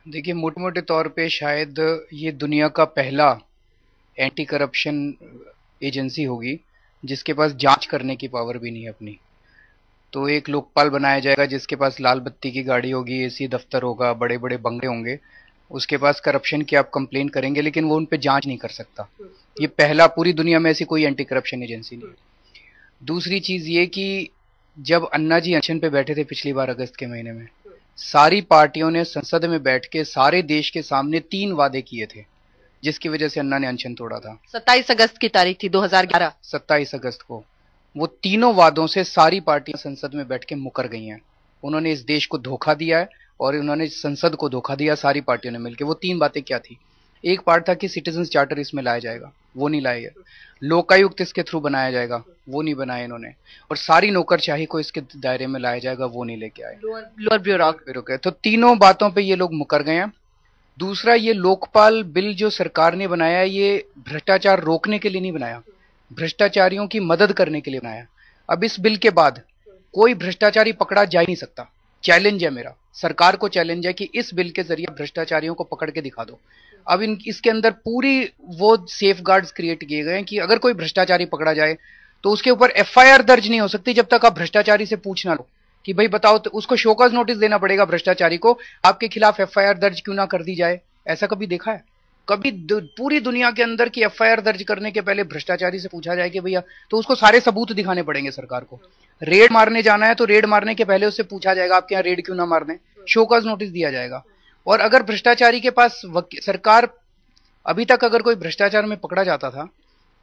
देखिए, मोटे मोटे तौर पे शायद ये दुनिया का पहला एंटी करप्शन एजेंसी होगी जिसके पास जांच करने की पावर भी नहीं है अपनी। तो एक लोकपाल बनाया जाएगा जिसके पास लाल बत्ती की गाड़ी होगी, एसी दफ्तर होगा, बड़े बड़े बंगले होंगे। उसके पास करप्शन की आप कंप्लेन करेंगे लेकिन वो उन पे जांच नहीं कर सकता। ये पहला, पूरी दुनिया में ऐसी कोई एंटी करप्शन एजेंसी नहीं है। दूसरी चीज ये कि जब अन्ना जी अनशन पे बैठे थे पिछली बार अगस्त के महीने में, सारी पार्टियों ने संसद में बैठ के सारे देश के सामने 3 वादे किए थे जिसकी वजह से अन्ना ने अनशन तोड़ा था। 27 अगस्त की तारीख थी 2011। 27 अगस्त को वो तीनों वादों से सारी पार्टियां संसद में बैठ के मुकर गई हैं। उन्होंने इस देश को धोखा दिया है और उन्होंने संसद को धोखा दिया, सारी पार्टियों ने मिलकर। वो 3 बातें क्या थी? एक पार्ट था कि सिटीजन चार्टर इसमें लाया जाएगा, वो नहीं लाया गया। लोकायुक्त इसके थ्रू बनाया जाएगा, वो नहीं बनाया इन्होंने। और सारी नौकरशाही को इसके दायरे में लाया जाएगा, वो नहीं लेके आए। Lower bureaucracy. तो तीनों बातों पे ये लोग मुकर गए हैं। दूसरा, ये लोकपाल बिल जो सरकार ने बनाया है, ये भ्रष्टाचार रोकने के लिए नहीं बनाया, भ्रष्टाचारियों की मदद करने के लिए बनाया। अब इस बिल के बाद कोई भ्रष्टाचारी पकड़ा जा ही नहीं सकता। चैलेंज है मेरा, सरकार को चैलेंज है कि इस बिल के जरिए भ्रष्टाचारियों को पकड़ के दिखा दो। अब इसके अंदर पूरी वो सेफगार्ड्स क्रिएट किए गए हैं कि अगर कोई भ्रष्टाचारी पकड़ा जाए तो उसके ऊपर एफआईआर दर्ज नहीं हो सकती जब तक आप भ्रष्टाचारी से पूछ ना लो कि भाई बताओ। तो उसको शोकॉज नोटिस देना पड़ेगा भ्रष्टाचारी को, आपके खिलाफ एफआईआर दर्ज क्यों ना कर दी जाए। ऐसा कभी देखा है? कभी पूरी दुनिया के अंदर की एफआईआर दर्ज करने के पहले भ्रष्टाचारी से पूछा जाए कि भैया, तो उसको सारे सबूत दिखाने पड़ेंगे सरकार को। रेड मारने जाना है तो रेड मारने के पहले उससे पूछा जाएगा आपके यहाँ रेड क्यों ना मारने, शोकॉज नोटिस दिया जाएगा। और अगर भ्रष्टाचारी के पास सरकार, अभी तक अगर कोई भ्रष्टाचार में पकड़ा जाता था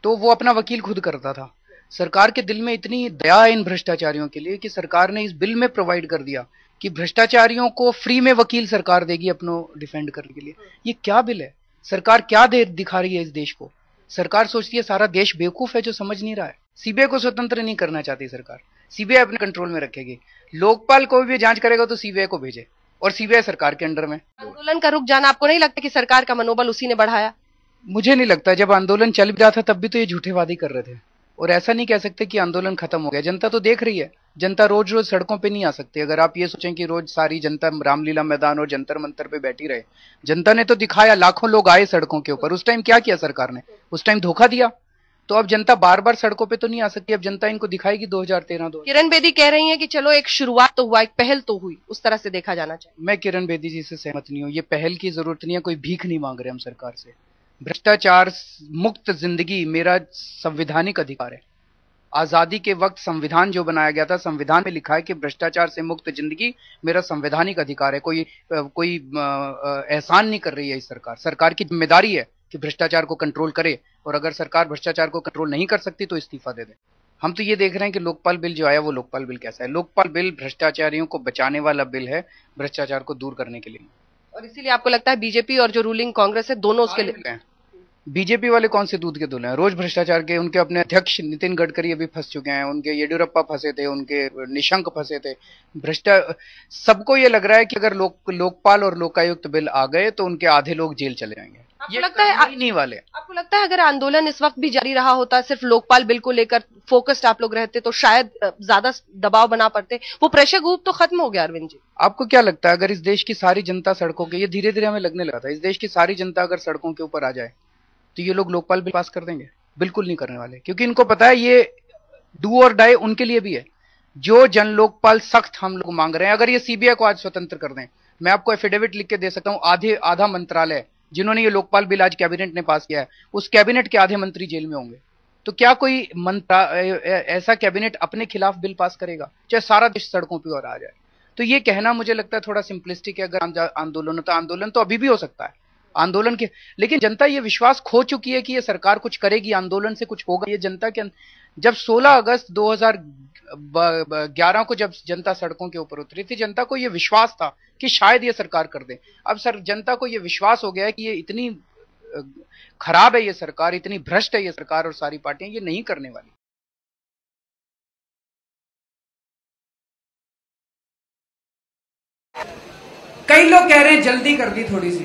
तो वो अपना वकील खुद करता था। सरकार के दिल में इतनी दया है इन भ्रष्टाचारियों के लिए कि सरकार ने इस बिल में प्रोवाइड कर दिया कि भ्रष्टाचारियों को फ्री में वकील सरकार देगी अपनो डिफेंड करने के लिए। ये क्या बिल है? सरकार क्या दे दिखा रही है इस देश को? सरकार सोचती है सारा देश बेवकूफ है जो समझ नहीं रहा है। सीबीआई को स्वतंत्र नहीं करना चाहती सरकार, सीबीआई अपने कंट्रोल में रखेगी। लोकपाल को भी जांच करेगा तो सीबीआई को भेजे, और सीबीआई सरकार के अंडर में। आंदोलन का रुक जाना, आपको नहीं लगता कि सरकार का मनोबल उसी ने बढ़ाया? मुझे नहीं लगता। जब आंदोलन चल भी रहा था तब भी तो ये झूठे वादे कर रहे थे, और ऐसा नहीं कह सकते कि आंदोलन खत्म हो गया। जनता तो देख रही है, जनता रोज रोज सड़कों पे नहीं आ सकती। अगर आप ये सोचें कि रोज सारी जनता रामलीला मैदान और जंतर मंतर पे बैठी रहे, जनता ने तो दिखाया, लाखों लोग आए सड़कों के ऊपर। उस टाइम क्या किया सरकार ने? उस टाइम धोखा दिया। तो अब जनता बार बार सड़कों पे तो नहीं आ सकती, अब जनता इनको दिखाएगी 2013 दो। किरण बेदी कह रही हैं कि चलो एक शुरुआत तो हुआ, एक पहल तो हुई, उस तरह से देखा जाना चाहिए। मैं किरण बेदी जी से सहमत नहीं हूँ। ये पहल की जरूरत नहीं है, कोई भीख नहीं मांग रहे हम सरकार से। भ्रष्टाचार मुक्त जिंदगी मेरा संवैधानिक अधिकार है। आजादी के वक्त संविधान जो बनाया गया था, संविधान में लिखा है कि भ्रष्टाचार से मुक्त जिंदगी मेरा संवैधानिक अधिकार है। कोई एहसान नहीं कर रही है इस सरकार। सरकार की जिम्मेदारी है कि भ्रष्टाचार को कंट्रोल करे, और अगर सरकार भ्रष्टाचार को कंट्रोल नहीं कर सकती तो इस्तीफा दे दे। हम तो ये देख रहे हैं कि लोकपाल बिल जो आया वो लोकपाल बिल कैसा है। लोकपाल बिल भ्रष्टाचारियों को बचाने वाला बिल है, भ्रष्टाचार को दूर करने के लिए। और इसीलिए आपको लगता है बीजेपी और जो रूलिंग कांग्रेस है दोनों उसके लिए? बीजेपी वाले कौन से दूध के धुले हैं? रोज भ्रष्टाचार के उनके अपने अध्यक्ष नितिन गडकरी अभी फंस चुके हैं, उनके येडियुरप्पा फंसे थे, उनके निशंक फंसे थे। सबको ये लग रहा है कि अगर लोकपाल और लोकायुक्त बिल आ गए तो उनके आधे लोग जेल चले जाएंगे। आपको लगता है नहीं वाले? आपको लगता है अगर आंदोलन इस वक्त भी जारी रहा होता, सिर्फ लोकपाल बिल को लेकर फोकस्ड आप लोग रहते, तो शायद ज्यादा दबाव बना पड़ते? वो प्रेशर ग्रुप तो खत्म हो गया अरविंद जी। आपको क्या लगता है अगर इस देश की सारी जनता सड़कों के, ये धीरे धीरे हमें लगने लगा था, इस देश की सारी जनता अगर सड़कों के ऊपर आ जाए तो ये लोग लोकपाल बिल पास कर देंगे? बिल्कुल नहीं करने वाले, क्योंकि इनको पता है ये डू और डाई उनके लिए भी है। जो जन लोकपाल सख्त हम लोग मांग रहे हैं, अगर ये सीबीआई को आज स्वतंत्र कर दें, मैं आपको एफिडेविट लिख के दे सकता हूं, आधा मंत्रालय जिन्होंने ये लोकपाल बिल आज कैबिनेट ने पास किया है, उस कैबिनेट के आधे मंत्री जेल में होंगे। तो क्या कोई ऐसा कैबिनेट अपने खिलाफ बिल पास करेगा चाहे सारा देश सड़कों पर और आ जाए? तो ये कहना मुझे लगता है थोड़ा सिंपलिस्टिक है। अगर आंदोलन तो अभी भी हो सकता है आंदोलन के, लेकिन जनता ये विश्वास खो चुकी है कि ये सरकार कुछ करेगी, आंदोलन से कुछ होगा। ये जनता के जब 16 अगस्त 2011 को जब जनता सड़कों के ऊपर उतरी थी, जनता को ये विश्वास था कि शायद ये सरकार कर दे। अब जनता को ये विश्वास हो गया है कि ये इतनी खराब है ये सरकार, इतनी भ्रष्ट है ये सरकार और सारी पार्टियां, ये नहीं करने वाली। कई लोग कह रहे हैं जल्दी कर दी थोड़ी सी,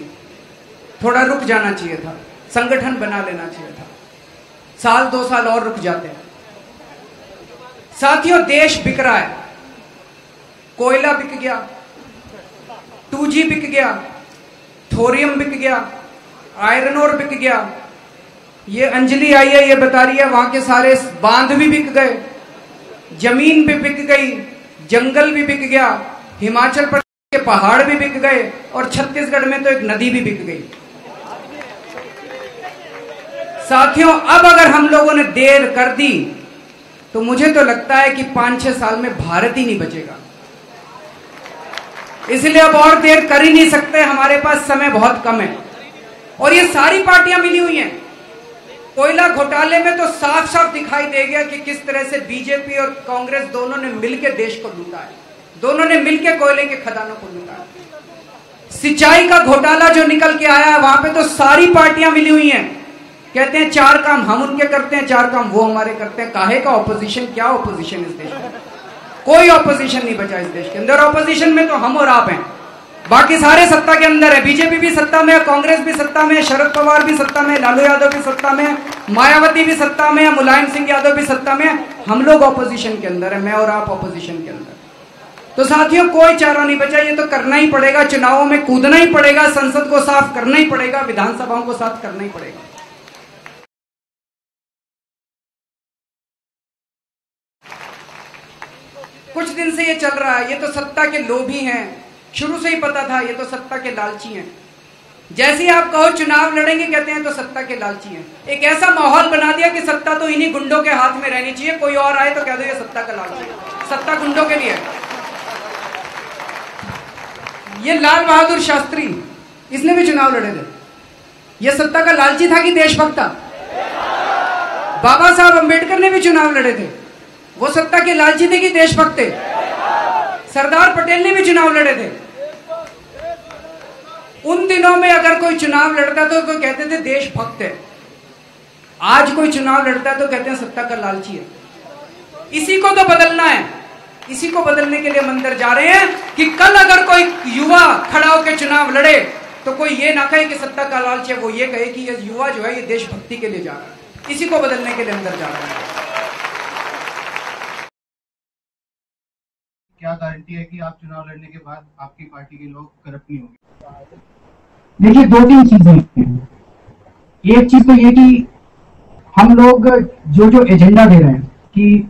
थोड़ा रुक जाना चाहिए था, संगठन बना लेना चाहिए था, साल 2 साल और रुक जाते हैं। साथियों, देश बिक रहा है। कोयला बिक गया, 2G बिक गया, थोरियम बिक गया, आयरन ओर बिक गया। ये अंजलि आई है, ये बता रही है वहां के सारे बांध भी बिक गए, जमीन भी बिक गई, जंगल भी बिक गया, हिमाचल प्रदेश के पहाड़ भी बिक गए और छत्तीसगढ़ में तो एक नदी भी बिक गई। साथियों, अब अगर हम लोगों ने देर कर दी तो मुझे तो लगता है कि 5-6 साल में भारत ही नहीं बचेगा। इसलिए अब और देर कर ही नहीं सकते, हमारे पास समय बहुत कम है। और ये सारी पार्टियां मिली हुई हैं। कोयला घोटाले में तो साफ साफ दिखाई दे गया कि किस तरह से बीजेपी और कांग्रेस दोनों ने मिलकर देश को लूटा है, दोनों ने मिलकर कोयले के खदानों को लूटा है। सिंचाई का घोटाला जो निकल के आया है, वहां पे तो सारी पार्टियां मिली हुई हैं। कहते हैं 4 काम हम उनके करते हैं, 4 काम वो हमारे करते हैं। काहे का ऑपोजिशन? क्या ऑपोजिशन इस देश में? कोई ऑपोजिशन नहीं बचा इस देश के अंदर। ऑपोजिशन में तो हम और आप हैं, बाकी सारे सत्ता के अंदर है। बीजेपी भी सत्ता में है, कांग्रेस भी सत्ता में है, शरद पवार भी सत्ता में है, लालू यादव भी सत्ता में है, मायावती भी सत्ता में है, मुलायम सिंह यादव भी सत्ता में है। हम लोग ऑपोजिशन के अंदर है, मैं और आप ऑपोजिशन के अंदर। तो साथियों, कोई चारा नहीं बचा, ये तो करना ही पड़ेगा। चुनावों में कूदना ही पड़ेगा, संसद को साफ करना ही पड़ेगा, विधानसभाओं को साफ करना ही पड़ेगा। कुछ दिन से ये चल रहा है, ये तो सत्ता के लोभी हैं, शुरू से ही पता था ये तो सत्ता के लालची हैं। जैसे ही आप कहो चुनाव लड़ेंगे, कहते हैं तो सत्ता के लालची हैं। एक ऐसा माहौल बना दिया कि सत्ता तो इन्हीं गुंडों के हाथ में रहनी चाहिए, कोई और आए तो कह दो ये सत्ता का लालची है, सत्ता गुंडों के लिए। ये लाल बहादुर शास्त्री, इसने भी चुनाव लड़े थे। ये सत्ता का लालची था कि देशभक्त था? बाबा साहब अंबेडकर ने भी चुनाव लड़े थे, वो सत्ता के लालची थे कि देशभक्त थे? सरदार पटेल ने भी चुनाव लड़े थे। उन दिनों में अगर कोई चुनाव लड़ता तो कहते थे देशभक्त है। आज कोई चुनाव लड़ता है तो कहते हैं सत्ता का लालची है। इसी को तो बदलना है, इसी को बदलने के लिए हम अंदर जा रहे हैं कि कल अगर कोई युवा खड़ा होकर चुनाव लड़े तो कोई ये ना कहे कि सत्ता का लालची है, वो ये कहे कि ये युवा जो है ये देशभक्ति के लिए जा रहा है। इसी को बदलने के लिए अंदर जा रहे हैं। क्या गारंटी है कि आप चुनाव लड़ने के बाद आपकी पार्टी के लोग करप्ट नहीं होंगे? देखिए, 2-3 चीजें हैं। एक चीज तो ये कि हम लोग जो एजेंडा दे रहे हैं कि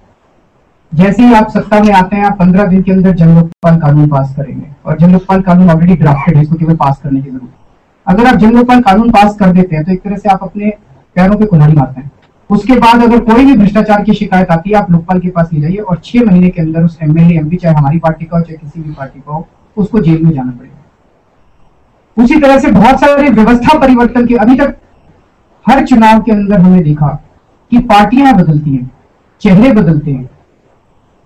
जैसे ही आप सत्ता में आते हैं, आप 15 दिन के अंदर जन लोकपाल कानून पास करेंगे, और जन लोकपाल कानून ऑलरेडी ड्राफ्टेड है, इसको केवल पास करने की जरूरत है। अगर आप जन लोकपाल कानून पास कर देते हैं तो एक तरह से आप अपने पैरों पे कुल्हाड़ी मारते हैं। उसके बाद अगर कोई भी भ्रष्टाचार की शिकायत आती है, आप लोकपाल के पास ले जाइए और 6 महीने के अंदर उस एमएलए एमपी, चाहे हमारी पार्टी का हो चाहे किसी भी पार्टी का हो, उसको जेल में जाना पड़ेगा। उसी तरह से बहुत सारे व्यवस्था परिवर्तन के, अभी तक हर चुनाव के अंदर हमने देखा कि पार्टियां बदलती हैं, चेहरे बदलते हैं।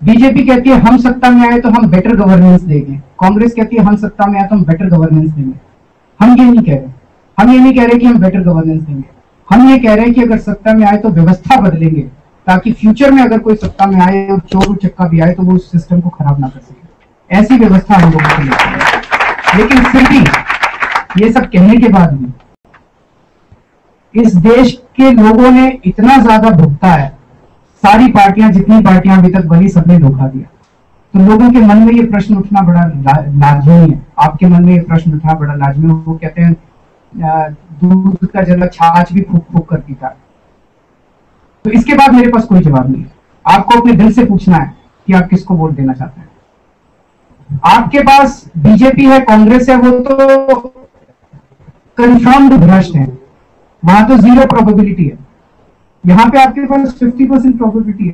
बीजेपी कहती है हम सत्ता में आए तो हम बेटर गवर्नेंस देंगे, कांग्रेस कहती है हम सत्ता में आए तो हम बेटर गवर्नेंस देंगे। हम ये नहीं कह रहे, हम ये नहीं कह रहे कि हम बेटर गवर्नेंस देंगे, हम ये कह रहे हैं कि अगर सत्ता में आए तो व्यवस्था बदलेंगे, ताकि फ्यूचर में अगर कोई सत्ता में आए और चोर चक्का भी आए तो वो उस सिस्टम को खराब ना कर सके। ऐसी व्यवस्था हम लोगों को लेकर है। लेकिन फिर भी ये सब कहने के बाद भी इस देश के लोगों ने इतना ज्यादा भुगता है, सारी पार्टियां, जितनी पार्टियां अभी तक बनी, सबने धोखा दिया। तो लोगों के मन में ये प्रश्न उठना बड़ा लाजमी है। आपके मन में ये प्रश्न उठना बड़ा लाजमी है। वो कहते हैं दूध का जला छाछ भी फूक फूक कर पीता है। तो इसके बाद मेरे पास कोई जवाब नहीं है। आपको अपने दिल से पूछना है कि आप किसको वोट देना चाहते हैं। आपके पास बीजेपी है, कांग्रेस है, वो तो कंफर्म्ड भ्रष्ट है, वहां तो 0 प्रोबेबिलिटी है। यहां पे आपके पास 50% प्रोबेबिलिटी है।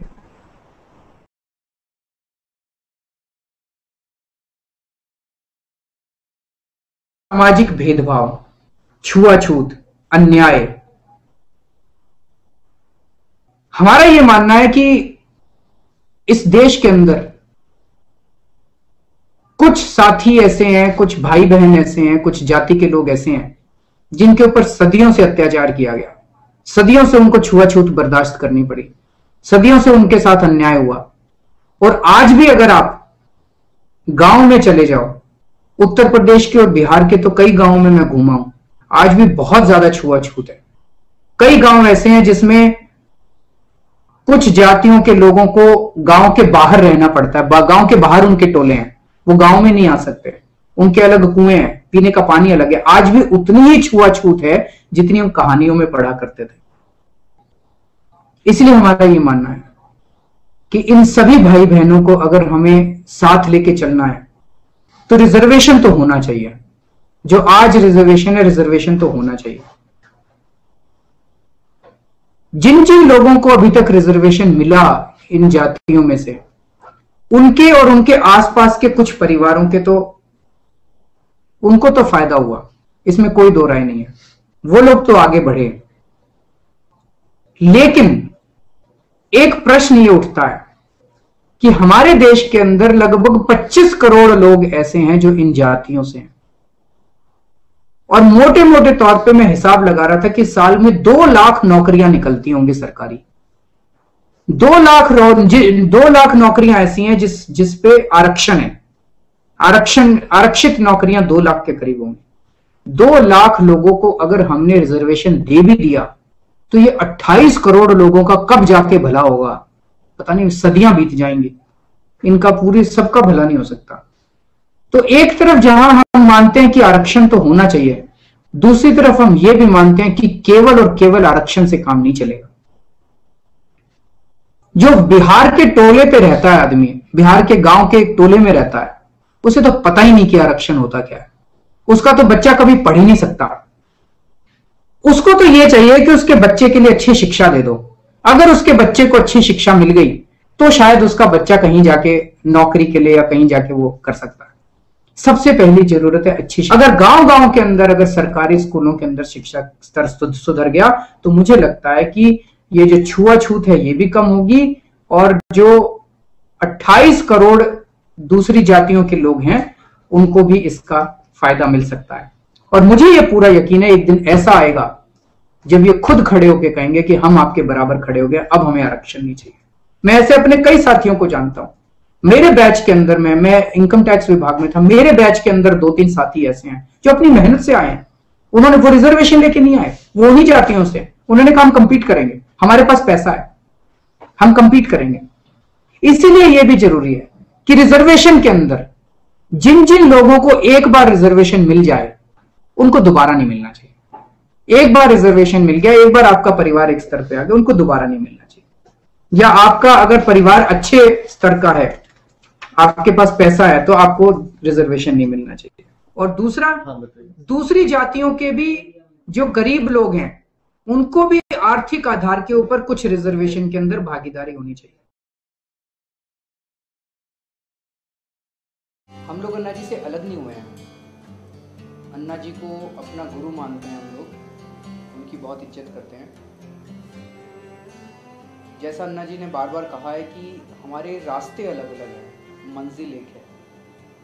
सामाजिक भेदभाव, छुआछूत, अन्याय, हमारा यह मानना है कि इस देश के अंदर कुछ साथी ऐसे हैं, कुछ भाई बहन ऐसे हैं, कुछ जाति के लोग ऐसे हैं जिनके ऊपर सदियों से अत्याचार किया गया, सदियों से उनको छुआछूत बर्दाश्त करनी पड़ी, सदियों से उनके साथ अन्याय हुआ। और आज भी अगर आप गांव में चले जाओ, उत्तर प्रदेश के और बिहार के तो कई गांवों में मैं घूमा हूं, आज भी बहुत ज्यादा छुआछूत है। कई गांव ऐसे हैं जिसमें कुछ जातियों के लोगों को गांव के बाहर रहना पड़ता है, गांव के बाहर उनके टोले हैं, वो गांव में नहीं आ सकते, उनके अलग कुएं हैं, पीने का पानी अलग है, आज भी उतनी ही छुआछूत है जितनी हम कहानियों में पढ़ा करते थे। इसलिए हमारा ये मानना है कि इन सभी भाई बहनों को अगर हमें साथ लेके चलना है तो रिजर्वेशन तो होना चाहिए। जो आज रिजर्वेशन है, रिजर्वेशन तो होना चाहिए। जिन जिन लोगों को अभी तक रिजर्वेशन मिला इन जातियों में से, उनके और उनके आसपास के कुछ परिवारों के तो उनको तो फायदा हुआ, इसमें कोई दो राय नहीं है, वो लोग तो आगे बढ़े। लेकिन एक प्रश्न ये उठता है कि हमारे देश के अंदर लगभग 25 करोड़ लोग ऐसे हैं जो इन जातियों से हैं, और मोटे मोटे तौर पे मैं हिसाब लगा रहा था कि साल में 2 लाख नौकरियां निकलती होंगी सरकारी। 2 लाख नौकरियां ऐसी हैं जिस पे आरक्षण है, आरक्षित नौकरियां 2 लाख के करीब होंगी। 2 लाख लोगों को अगर हमने रिजर्वेशन दे भी दिया तो ये 28 करोड़ लोगों का कब जाके भला होगा, पता नहीं, सदियां बीत जाएंगी, इनका पूरी सबका भला नहीं हो सकता। तो एक तरफ जहां हम मानते हैं कि आरक्षण तो होना चाहिए, दूसरी तरफ हम ये भी मानते हैं कि केवल और केवल आरक्षण से काम नहीं चलेगा। जो बिहार के टोले पे रहता है आदमी, बिहार के गांव के एक टोले में रहता है, उसे तो पता ही नहीं कि आरक्षण होता क्या है, उसका तो बच्चा कभी पढ़ ही नहीं सकता। उसको तो यह चाहिए कि उसके बच्चे के लिए अच्छी शिक्षा दे दो। अगर उसके बच्चे को अच्छी शिक्षा मिल गई तो शायद उसका बच्चा कहीं जाके नौकरी के लिए या कहीं जाके वो कर सकता है। सबसे पहली जरूरत है अच्छी शिक्षा। अगर गांव-गांव के अंदर, अगर सरकारी स्कूलों के अंदर शिक्षा स्तर सुधर गया तो मुझे लगता है कि ये जो छुआछूत है ये भी कम होगी, और जो 28 करोड़ दूसरी जातियों के लोग हैं उनको भी इसका फायदा मिल सकता है। और मुझे ये पूरा यकीन है एक दिन ऐसा आएगा जब ये खुद खड़े होकर कहेंगे कि हम आपके बराबर खड़े हो गए, अब हमें आरक्षण नहीं चाहिए। मैं ऐसे अपने कई साथियों को जानता हूं, मेरे बैच के अंदर मैं इनकम टैक्स विभाग में था, मेरे बैच के अंदर 2-3 साथी ऐसे हैं जो अपनी मेहनत से आए हैं। उन्होंने वो रिजर्वेशन लेके नहीं आए, वो उन्हीं जातियों से, उन्होंने कहा हम कंपीट करेंगे, हमारे पास पैसा है, हम कंपीट करेंगे। इसीलिए यह भी जरूरी है कि रिजर्वेशन के अंदर जिन जिन लोगों को एक बार रिजर्वेशन मिल जाए उनको दोबारा नहीं मिलना चाहिए। एक बार रिजर्वेशन मिल गया, एक बार आपका परिवार एक स्तर पे आ गया, उनको दोबारा नहीं मिलना चाहिए। या आपका अगर परिवार अच्छे स्तर का है, आपके पास पैसा है, तो आपको रिजर्वेशन नहीं मिलना चाहिए। और दूसरा, दूसरी जातियों के भी जो गरीब लोग हैं उनको भी आर्थिक आधार के ऊपर कुछ रिजर्वेशन के अंदर भागीदारी होनी चाहिए। हम लोग अन्ना जी से अलग नहीं हुए हैं। अन्ना जी को अपना गुरु मानते हैं हम लोग, उनकी बहुत इज्जत करते हैं। जैसा अन्ना जी ने बार बार कहा है कि हमारे रास्ते अलग अलग हैं, मंजिल एक है।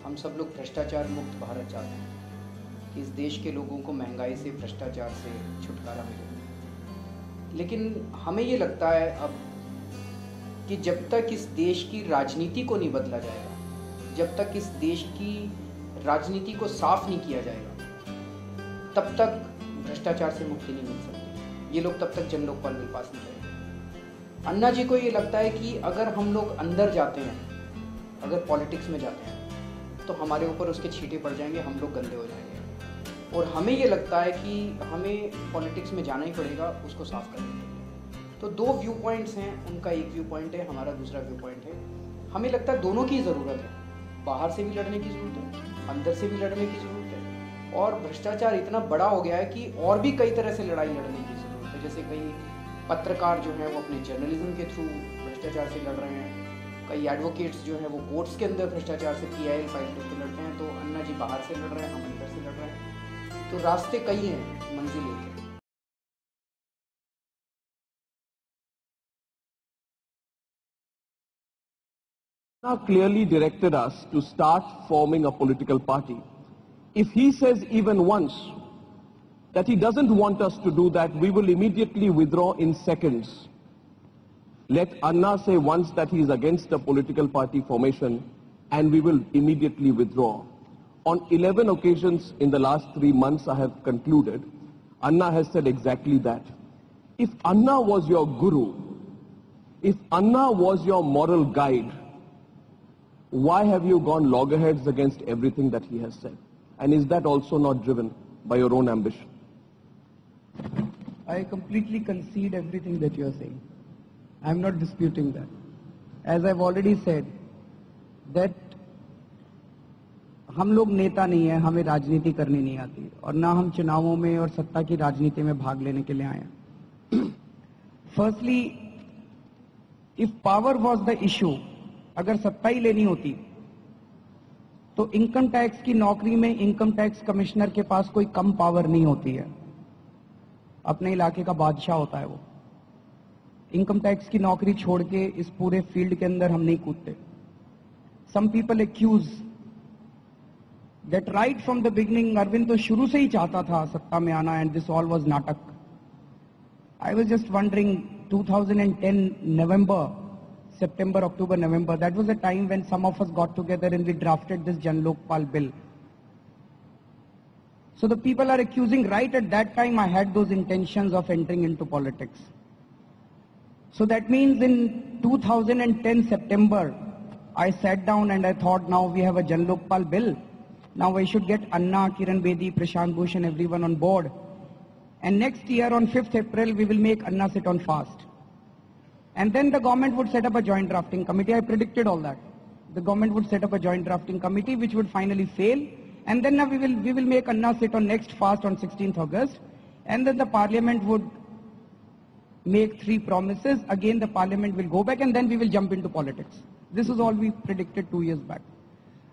हम सब लोग भ्रष्टाचार मुक्त भारत चाहते हैं कि इस देश के लोगों को महंगाई से, भ्रष्टाचार से छुटकारा मिले। लेकिन हमें ये लगता है अब कि जब तक इस देश की राजनीति को नहीं बदला जाएगा, जब तक इस देश की राजनीति को साफ नहीं किया जाएगा, तब तक भ्रष्टाचार से मुक्ति नहीं मिल सकती। ये लोग तब तक जन लोकपाल बिल पास नहीं करेंगे। अन्ना जी को ये लगता है कि अगर हम लोग अंदर जाते हैं, अगर पॉलिटिक्स में जाते हैं, तो हमारे ऊपर उसके छींटे पड़ जाएंगे, हम लोग गंदे हो जाएंगे। और हमें ये लगता है कि हमें पॉलिटिक्स में जाना ही पड़ेगा उसको साफ करने के लिए। तो 2 व्यू पॉइंट्स हैं, उनका एक व्यू पॉइंट है, हमारा दूसरा व्यू पॉइंट है। हमें लगता है दोनों की ज़रूरत है, बाहर से भी लड़ने की ज़रूरत है, अंदर से भी लड़ने की ज़रूरत है। और भ्रष्टाचार इतना बड़ा हो गया है कि और भी कई तरह से लड़ाई लड़ने की ज़रूरत है। जैसे कई पत्रकार जो हैं वो अपने जर्नलिज्म के थ्रू भ्रष्टाचार से लड़ रहे हैं, कई एडवोकेट्स जो हैं वो कोर्ट्स के अंदर भ्रष्टाचार से PIL फाइल करके लड़ते हैं। तो अन्ना जी बाहर से लड़ रहे हैं, हम अंदर से लड़ रहे हैं। तो रास्ते कई हैं, मंजिल एक है। Now clearly directed us to start forming a political party. If he says even once that he doesn't want us to do that, we will immediately withdraw in seconds. Let Anna say once that he is against the political party formation and we will immediately withdraw. On 11 occasions in the last 3 months I have concluded, Anna has said exactly that. If Anna was your guru, if Anna was your moral guide, why have you gone loggerheads against everything that he has said? And is that also not driven by your own ambition? I completely concede everything that you are saying. I'm not disputing that. As I've already said, that हम लोग नेता नहीं है, हमें राजनीति करनी नहीं आती और ना हम चुनावों में और सत्ता की राजनीति में भाग लेने के लिए आए हैं. Firstly, if power was the issue, अगर सत्ता ही लेनी होती तो इनकम टैक्स की नौकरी में इनकम टैक्स कमिश्नर के पास कोई कम पावर नहीं होती है. अपने इलाके का बादशाह होता है वो. इनकम टैक्स की नौकरी छोड़ के इस पूरे फील्ड के अंदर हम नहीं कूदते. Some people accuse that right from the beginning Arvind तो शुरू से ही चाहता था सत्ता में आना and this all was नाटक. I was just wondering 2010 November, September, October, November, that was the time when some of us got together and we drafted this Jan Lokpal bill. So the people are accusing right at that time I had those intentions of entering into politics. So that means in 2010 September, I sat down and I thought now we have a Jan Lokpal bill. Now I should get Anna, Kiran Bedi, Prashant Bhushan and everyone on board. And next year on 5th April, we will make Anna sit on fast. And then the government would set up a joint drafting committee. I predicted all that. The government would set up a joint drafting committee which would finally fail. And then now we will make Anna sit on next fast on 16th August. And then the parliament would make 3 promises. Again, the parliament will go back and then we will jump into politics. This is all we predicted 2 years back.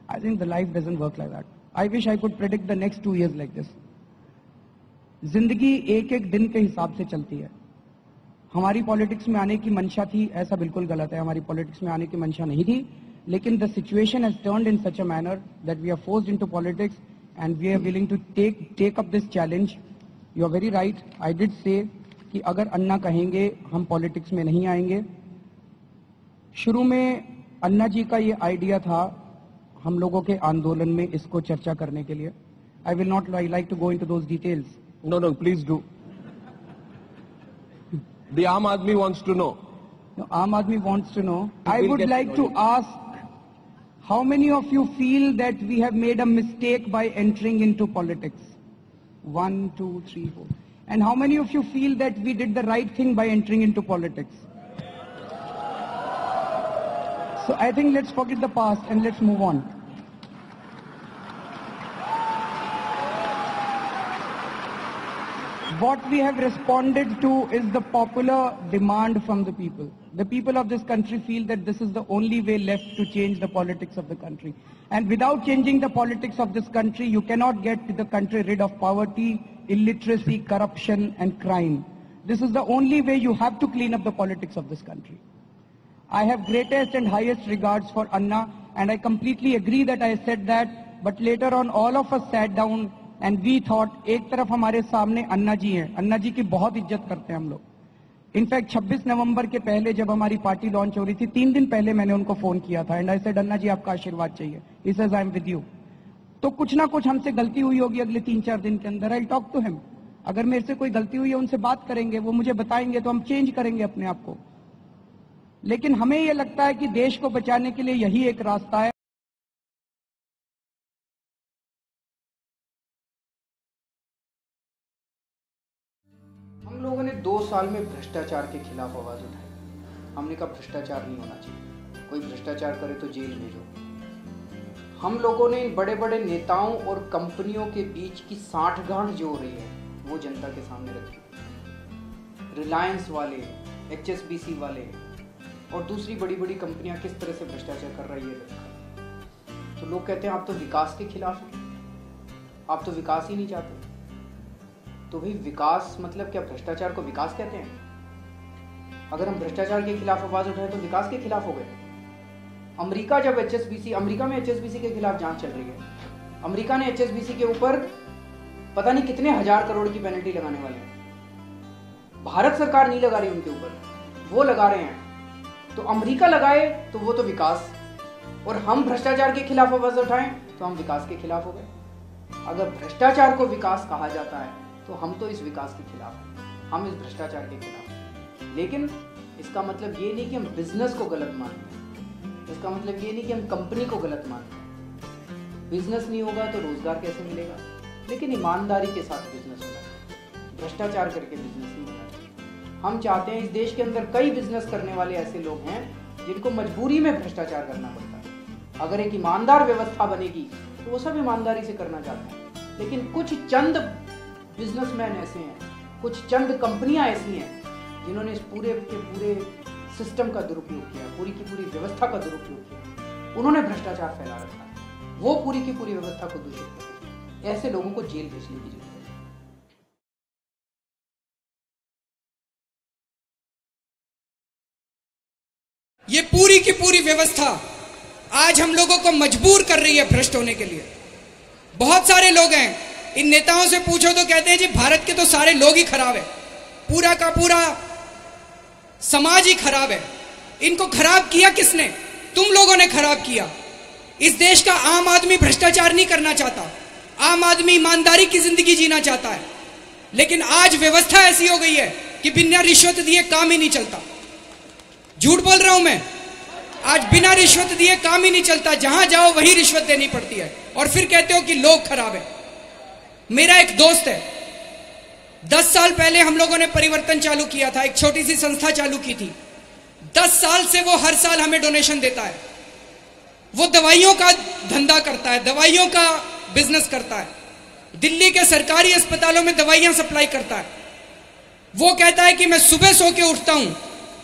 I think the life doesn't work like that. I wish I could predict the next 2 years like this. जिंदगी एक एक दिन के हिसाब से चलती है. हमारी पॉलिटिक्स में आने की मंशा थी, ऐसा बिल्कुल गलत है. हमारी पॉलिटिक्स में आने की मंशा नहीं थी, लेकिन the situation has turned in such a manner that we are forced into politics and we are willing to take up this challenge. You are very right. I did say कि अगर अन्ना कहेंगे हम पॉलिटिक्स में नहीं आएंगे. शुरू में अन्ना जी का ये आइडिया था हम लोगों के आंदोलन में इसको चर्चा करने के लिए. I will not like to go into those details. No, please do. The Aam Aadmi wants to know. No, Aam Aadmi wants to know. I would like to ask, how many of you feel that we have made a mistake by entering into politics? 1, 2, 3, 4. And how many of you feel that we did the right thing by entering into politics? So I think let's forget the past and let's move on. What we have responded to is the popular demand from the people. The people of this country feel that this is the only way left to change the politics of the country. And without changing the politics of this country, you cannot get the country rid of poverty, illiteracy, corruption and crime. This is the only way. You have to clean up the politics of this country. I have greatest and highest regards for Anna, and I completely agree that I said that, but later on all of us sat down and we thought, एक तरफ हमारे सामने अन्ना जी हैं, अन्ना जी की बहुत इज्जत करते हैं हम लोग. इनफैक्ट 26 नवंबर के पहले जब हमारी पार्टी लॉन्च हो रही थी, 3 दिन पहले मैंने उनको फोन किया था एंड आई सेड अन्ना जी आपका आशीर्वाद चाहिए. He says I am with you. तो कुछ ना कुछ हमसे गलती हुई होगी अगले 3-4 दिन के अंदर. I talk to him. अगर मेरे से कोई गलती हुई है उनसे बात करेंगे, वो मुझे बताएंगे तो हम चेंज करेंगे अपने आप को. लेकिन हमें यह लगता है कि देश को बचाने के लिए यही एक रास्ता है. हम लोगों ने 2 साल में भ्रष्टाचार के खिलाफ आवाज उठाई. हमने कहा भ्रष्टाचार नहीं होना चाहिए, कोई भ्रष्टाचार करे तो जेल भेजो. हम लोगों ने बड़े बड़े नेताओं और कंपनियों के बीच की साठगांठ जो हो रही है वो जनता के सामने रखी. रिलायंस वाले, HSBC वाले और दूसरी बड़ी बड़ी कंपनियां किस तरह से भ्रष्टाचार कर रही है रखा. तो लोग कहते हैं आप तो विकास के खिलाफ हैं, आप तो विकास ही नहीं चाहते. तो भाई विकास मतलब क्या, भ्रष्टाचार को विकास कहते हैं? अगर हम भ्रष्टाचार के खिलाफ आवाज उठाए तो विकास के खिलाफ हो गए. अमेरिका जब अमेरिका में HSBC के खिलाफ जांच चल रही है, अमेरिका ने HSBC के ऊपर पता नहीं कितने 1000 करोड़ की पेनल्टी लगाने वाले हैं. भारत सरकार नहीं लगा रही उनके ऊपर, वो लगा रहे हैं. तो अमेरिका लगाए तो वो तो विकास, और हम भ्रष्टाचार के खिलाफ आवाज उठाएं तो हम विकास के खिलाफ हो गए. अगर भ्रष्टाचार को विकास कहा जाता है तो हम तो इस विकास के खिलाफ हैं, हम इस भ्रष्टाचार के खिलाफ हैं. लेकिन इसका मतलब ये नहीं कि हम बिजनेस को गलत मानते हैं, इसका मतलब ये नहीं कि हम कंपनी को गलत मानते हैं. बिजनेस नहीं होगा तो रोजगार कैसे मिलेगा? लेकिन ईमानदारी के साथ बिजनेस होना चाहिए, भ्रष्टाचार करके बिजनेस नहीं होना चाहिए। हम चाहते हैं, इस देश के अंदर कई बिजनेस करने वाले ऐसे लोग हैं जिनको मजबूरी में भ्रष्टाचार करना पड़ता है। अगर एक ईमानदार व्यवस्था बनेगी तो वो सब ईमानदारी से करना चाहते हैं। लेकिन कुछ चंद बिजनेसमैन ऐसे हैं, कुछ चंद कंपनियां ऐसी हैं जिन्होंने इस पूरे के पूरे सिस्टम का दुरुपयोग किया, पूरी की पूरी व्यवस्था का दुरुपयोग किया। उन्होंने भ्रष्टाचार फैला रखा है, वो पूरी की पूरी व्यवस्था को दूषित करते हैं। ऐसे लोगों को जेल भेजने की जरूरत है। ये पूरी की पूरी व्यवस्था आज हम लोगों को मजबूर कर रही है भ्रष्ट होने के लिए। बहुत सारे लोग हैं, इन नेताओं से पूछो तो कहते हैं जी भारत के तो सारे लोग ही खराब है, पूरा का पूरा समाज ही खराब है। इनको खराब किया किसने? तुम लोगों ने खराब किया। इस देश का आम आदमी भ्रष्टाचार नहीं करना चाहता, आम आदमी ईमानदारी की जिंदगी जीना चाहता है। लेकिन आज व्यवस्था ऐसी हो गई है कि बिना रिश्वत दिए काम ही नहीं चलता। झूठ बोल रहा हूं मैं? आज बिना रिश्वत दिए काम ही नहीं चलता, जहां जाओ वही रिश्वत देनी पड़ती है और फिर कहते हो कि लोग खराब है। मेरा एक दोस्त है, 10 साल पहले हम लोगों ने परिवर्तन चालू किया था, एक छोटी सी संस्था चालू की थी। 10 साल से वो हर साल हमें डोनेशन देता है। वो दवाइयों का धंधा करता है, दवाइयों का बिजनेस करता है, दिल्ली के सरकारी अस्पतालों में दवाइयां सप्लाई करता है। वो कहता है कि मैं सुबह सो के उठता हूं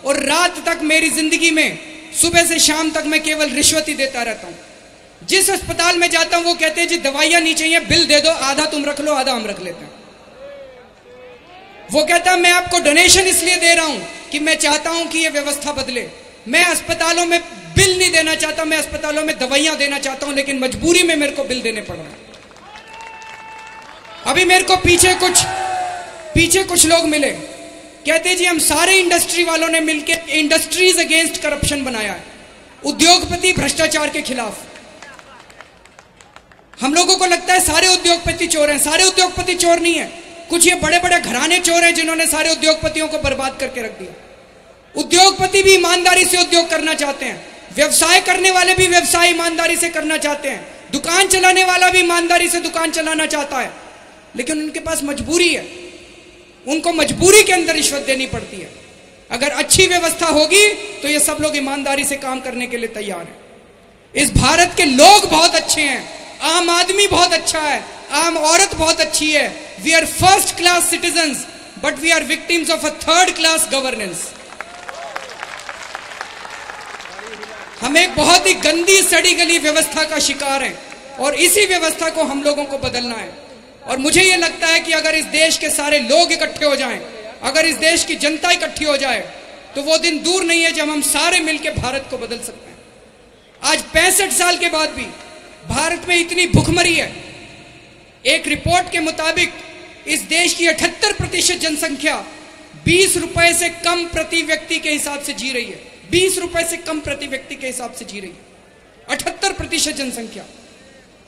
और रात तक मेरी जिंदगी में सुबह से शाम तक मैं केवल रिश्वत ही देता रहता हूं। जिस अस्पताल में जाता हूं वो कहते हैं जी दवाइयां नहीं चाहिए, बिल दे दो, आधा तुम रख लो आधा हम रख लेते हैं। वो कहता है मैं आपको डोनेशन इसलिए दे रहा हूं कि मैं चाहता हूं कि ये व्यवस्था बदले। मैं अस्पतालों में बिल नहीं देना चाहता, मैं अस्पतालों में दवाइयां देना चाहता हूं, लेकिन मजबूरी में मेरे को बिल देने पड़ रहा है। अभी मेरे को पीछे कुछ लोग मिले, कहते जी हम सारे इंडस्ट्री वालों ने मिलकर इंडस्ट्रीज अगेंस्ट करप्शन बनाया है, उद्योगपति भ्रष्टाचार के खिलाफ। हम लोगों को लगता है सारे उद्योगपति चोर हैं। सारे उद्योगपति चोर नहीं है, कुछ ये बड़े बड़े घराने चोर हैं जिन्होंने सारे उद्योगपतियों को बर्बाद करके रख दिया। उद्योगपति भी ईमानदारी से उद्योग करना चाहते हैं, व्यवसाय करने वाले भी व्यवसाय ईमानदारी से करना चाहते हैं, दुकान चलाने वाला भी ईमानदारी से दुकान चलाना चाहता है, लेकिन उनके पास मजबूरी है, उनको मजबूरी के अंदर रिश्वत देनी पड़ती है। अगर अच्छी व्यवस्था होगी तो ये सब लोग ईमानदारी से काम करने के लिए तैयार हैं। इस भारत के लोग बहुत अच्छे हैं, आम आदमी बहुत अच्छा है, आम औरत बहुत अच्छी है। We are first class citizens but we are victims of a third class governance. हम एक बहुत ही गंदी सड़ी गली व्यवस्था का शिकार हैं और इसी व्यवस्था को हम लोगों को बदलना है। और मुझे ये लगता है कि अगर इस देश के सारे लोग इकट्ठे हो जाएं, अगर इस देश की जनता इकट्ठी हो जाए तो वो दिन दूर नहीं है जब हम सारे मिलकर भारत को बदल सकते हैं। आज 65 साल के बाद भी भारत में इतनी भुखमरी है। एक रिपोर्ट के मुताबिक इस देश की 78% जनसंख्या 20 रुपए से कम प्रति व्यक्ति के हिसाब से जी रही है। 20 रुपए से कम प्रति व्यक्ति के हिसाब से जी रही है 78% जनसंख्या।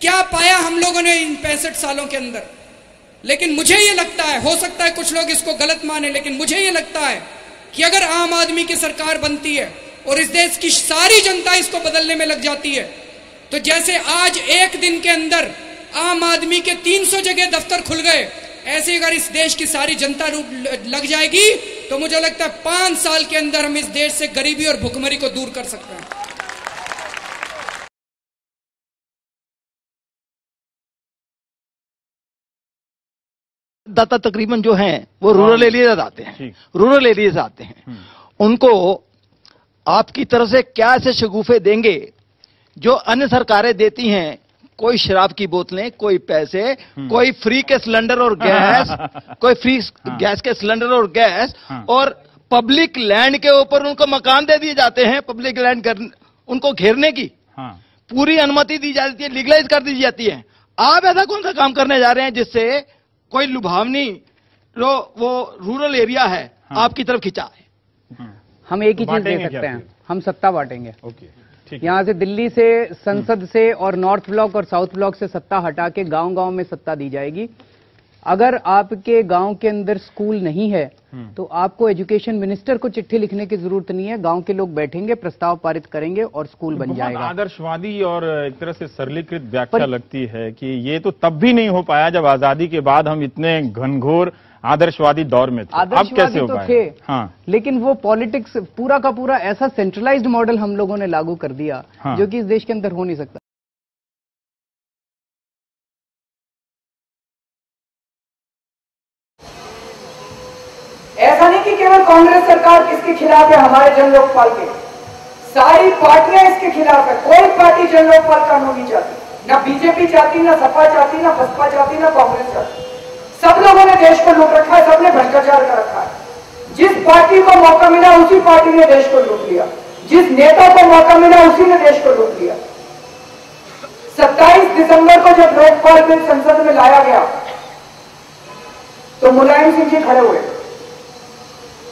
क्या पाया हम लोगों ने इन 65 सालों के अंदर? लेकिन मुझे ये लगता है, हो सकता है कुछ लोग इसको गलत माने, लेकिन मुझे ये लगता है कि अगर आम आदमी की सरकार बनती है और इस देश की सारी जनता इसको बदलने में लग जाती है, तो जैसे आज एक दिन के अंदर आम आदमी के 300 जगह दफ्तर खुल गए, ऐसे अगर इस देश की सारी जनता लग जाएगी तो मुझे लगता है 5 साल के अंदर हम इस देश से गरीबी और भुखमरी को दूर कर सकते हैं। दाता तकरीबन जो हैं वो रूरल एरियाज आते हैं, रूरल एरियाज आते हैं। उनको आपकी तरफ से क्या ऐसे शगुफे देंगे जो अन्य सरकारें देती हैं? कोई शराब की बोतलें, कोई पैसे, कोई फ्री के सिलेंडर और गैस, कोई फ्री गैस के सिलेंडर और गैस, और पब्लिक लैंड के ऊपर उनको मकान दे दिए जाते हैं। पब्लिक लैंड उनको घेरने की पूरी अनुमति दी जाती है, लीगलाइज कर दी जाती है। आप ऐसा कौन सा काम करने जा रहे हैं जिससे कोई लुभावनी जो वो रूरल एरिया है आपकी तरफ खिंचा है? हम एक ही चीज दे सकते हैं, हम सत्ता बांटेंगे। यहाँ से दिल्ली से, संसद से और नॉर्थ ब्लॉक और साउथ ब्लॉक से सत्ता हटा के गांव-गांव में सत्ता दी जाएगी। अगर आपके गांव के अंदर स्कूल नहीं है तो आपको एजुकेशन मिनिस्टर को चिट्ठी लिखने की जरूरत नहीं है, गांव के लोग बैठेंगे, प्रस्ताव पारित करेंगे और स्कूल बन जाएगा। आदर्शवादी और एक तरह से सरलीकृत व्याख्या लगती है कि ये तो तब भी नहीं हो पाया जब आजादी के बाद हम इतने घनघोर आदर्शवादी दौर में थे। अब कैसे हो पाया? हाँ, लेकिन वो पॉलिटिक्स पूरा का पूरा ऐसा सेंट्रलाइज्ड मॉडल हम लोगों ने लागू कर दिया जो कि इस देश के अंदर हो नहीं सकता। ऐसा नहीं कि केवल कांग्रेस सरकार किसके खिलाफ है, हमारे जन लोकपाल के सारी पार्टियां इसके खिलाफ है। कोई पार्टी जन लोकपाल कानून नहीं चाहती, ना बीजेपी चाहती, ना सपा चाहती, ना बसपा चाहती, ना कांग्रेस चाहती। सब लोगों ने देश को लूट रखा है, सबने भ्रष्टाचार कर रखा है। जिस पार्टी को मौका मिला उसी पार्टी ने देश को लूट लिया, जिस नेता को मौका मिला उसी ने देश को लूट लिया। 27 दिसंबर को जब लोकपाल बिल संसद में लाया गया तो मुलायम सिंह जी खड़े हुए,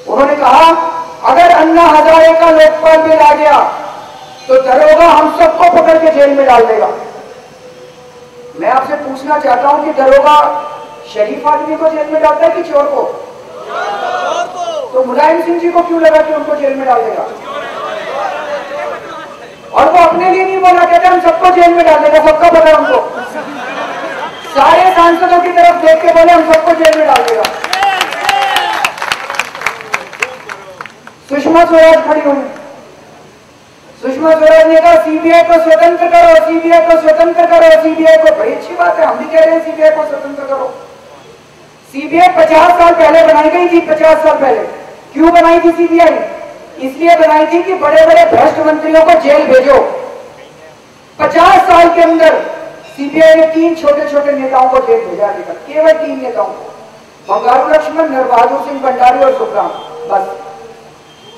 उन्होंने कहा अगर अन्ना हजारे का लोकपाल बिल आ गया तो दरोगा हम सबको पकड़ के जेल में डाल देगा। मैं आपसे पूछना चाहता हूं कि दरोगा शरीफ आदमी को जेल में डालता है कि चोर को? तो मुलायम सिंह जी को क्यों लगा कि उनको जेल में डाल देगा? और वो अपने लिए नहीं बोला, कहते हम सबको जेल में डाल देगा, सबका पता हमको। सारे सांसदों की तरफ देख के बोले हम सबको जेल में डाल देगा। सुषमा स्वराज खड़ी हुई, सुषमा स्वराज ने कहा सीबीआई को स्वतंत्र करो, सीबीआई को स्वतंत्र करो, सीबीआई को। बड़ी अच्छी बात है, हम भी कह रहे हैं सीबीआई को स्वतंत्र करो। सीबीआई 50 साल पहले बनाई गई थी, 50 साल पहले। क्यों बनाई थी सीबीआई? इसलिए बनाई थी कि बड़े बड़े भ्रष्ट मंत्रियों को जेल भेजो। 50 साल के अंदर सीबीआई ने 3 छोटे छोटे नेताओं को जेल भेजा, केवल 3 नेताओं को, बंगारू लक्ष्मण, नरबहादुर सिंह भंडारी और सुखराम। बस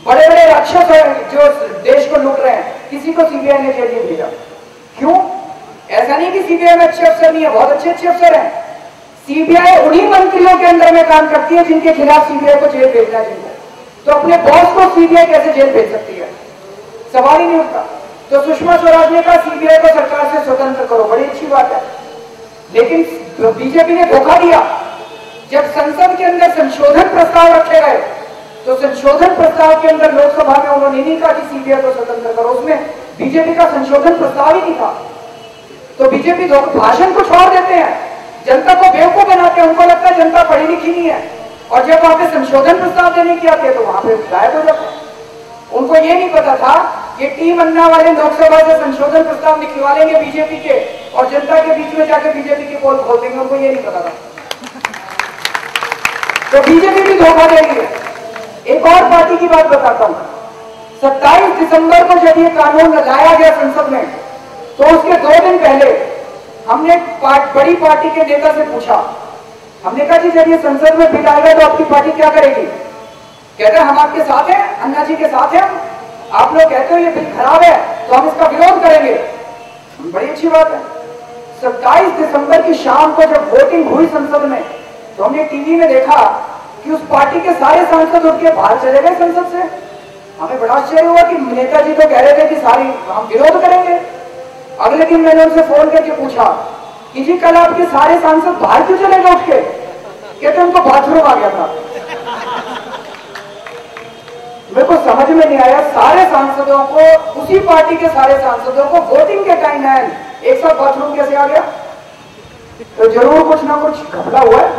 बड़े बड़े राक्षस जो देश को लूट रहे हैं, किसी को सीबीआई ने जेल नहीं भेजा। क्यों? ऐसा नहीं कि सीबीआई में अच्छे अफसर नहीं है, बहुत अच्छे अच्छे अफसर हैं। सीबीआई उन्हीं मंत्रियों के अंदर में काम करती है जिनके खिलाफ सीबीआई को जेल भेजना चाहिए। तो अपने बॉस को सीबीआई कैसे जेल भेज सकती है? सवाल ही नहीं उठता। तो सुषमा स्वराज ने कहा सीबीआई को सरकार से स्वतंत्र करो, बड़ी अच्छी बात है। लेकिन बीजेपी ने धोखा दिया। जब संसद के अंदर संशोधन प्रस्ताव रखे गए तो संशोधन प्रस्ताव के अंदर लोकसभा में उन्होंने नहीं कहा कि सीबीआई को स्वतंत्र करो, उसमें बीजेपी का संशोधन प्रस्ताव ही नहीं था। तो बीजेपी भाषण को छोड़ देते हैं, जनता को बेवकूफ बनाते हैं, उनको लगता है जनता पढ़ी लिखी नहीं है, और जब वहां पे संशोधन प्रस्ताव देने की आते हैं तो वहां पे गायब हो जाते हैं। उनको ये नहीं पता था कि टीम अन्ना वाले लोकसभा से संशोधन प्रस्ताव निकलवा लेंगे बीजेपी के और जनता के बीच में जाकर बीजेपी की पोल खोल देंगे, उनको ये नहीं पता था। तो बीजेपी भी धोखा दे रही है। एक और पार्टी की बात बताता हूं, 27 दिसंबर को जब ये कानून लाया गया संसद में तो उसके 2 दिन पहले हमने बड़ी पार्टी के नेता से पूछा, हमने कहा जी जब ये संसद में बिल आएगा तो आपकी पार्टी क्या करेगी? कहते हैं हम आपके साथ हैं, अन्ना जी के साथ हैं। आप लोग कहते हो ये बिल खराब है तो हम इसका विरोध करेंगे, बड़ी अच्छी बात है। 27 दिसंबर की शाम को जब वोटिंग हुई संसद में तो हमने टीवी में देखा कि उस पार्टी के सारे सांसद उठ के बाहर चले गए संसद से। हमें बड़ा आश्चर्य हुआ कि नेताजी तो कह रहे थे कि सारी हम विरोध करेंगे। अगले दिन मैंने उनसे फोन करके पूछा कि जी कल आपके सारे सांसद बाहर क्यों चले गए उठ के? कहते उनको बाथरूम आ गया था। मेरे को समझ में नहीं आया, सारे सांसदों को, उसी पार्टी के सारे सांसदों को वोटिंग के टाइम एक साथ बाथरूम कैसे आ गया? तो जरूर कुछ ना कुछ घपला हुआ है,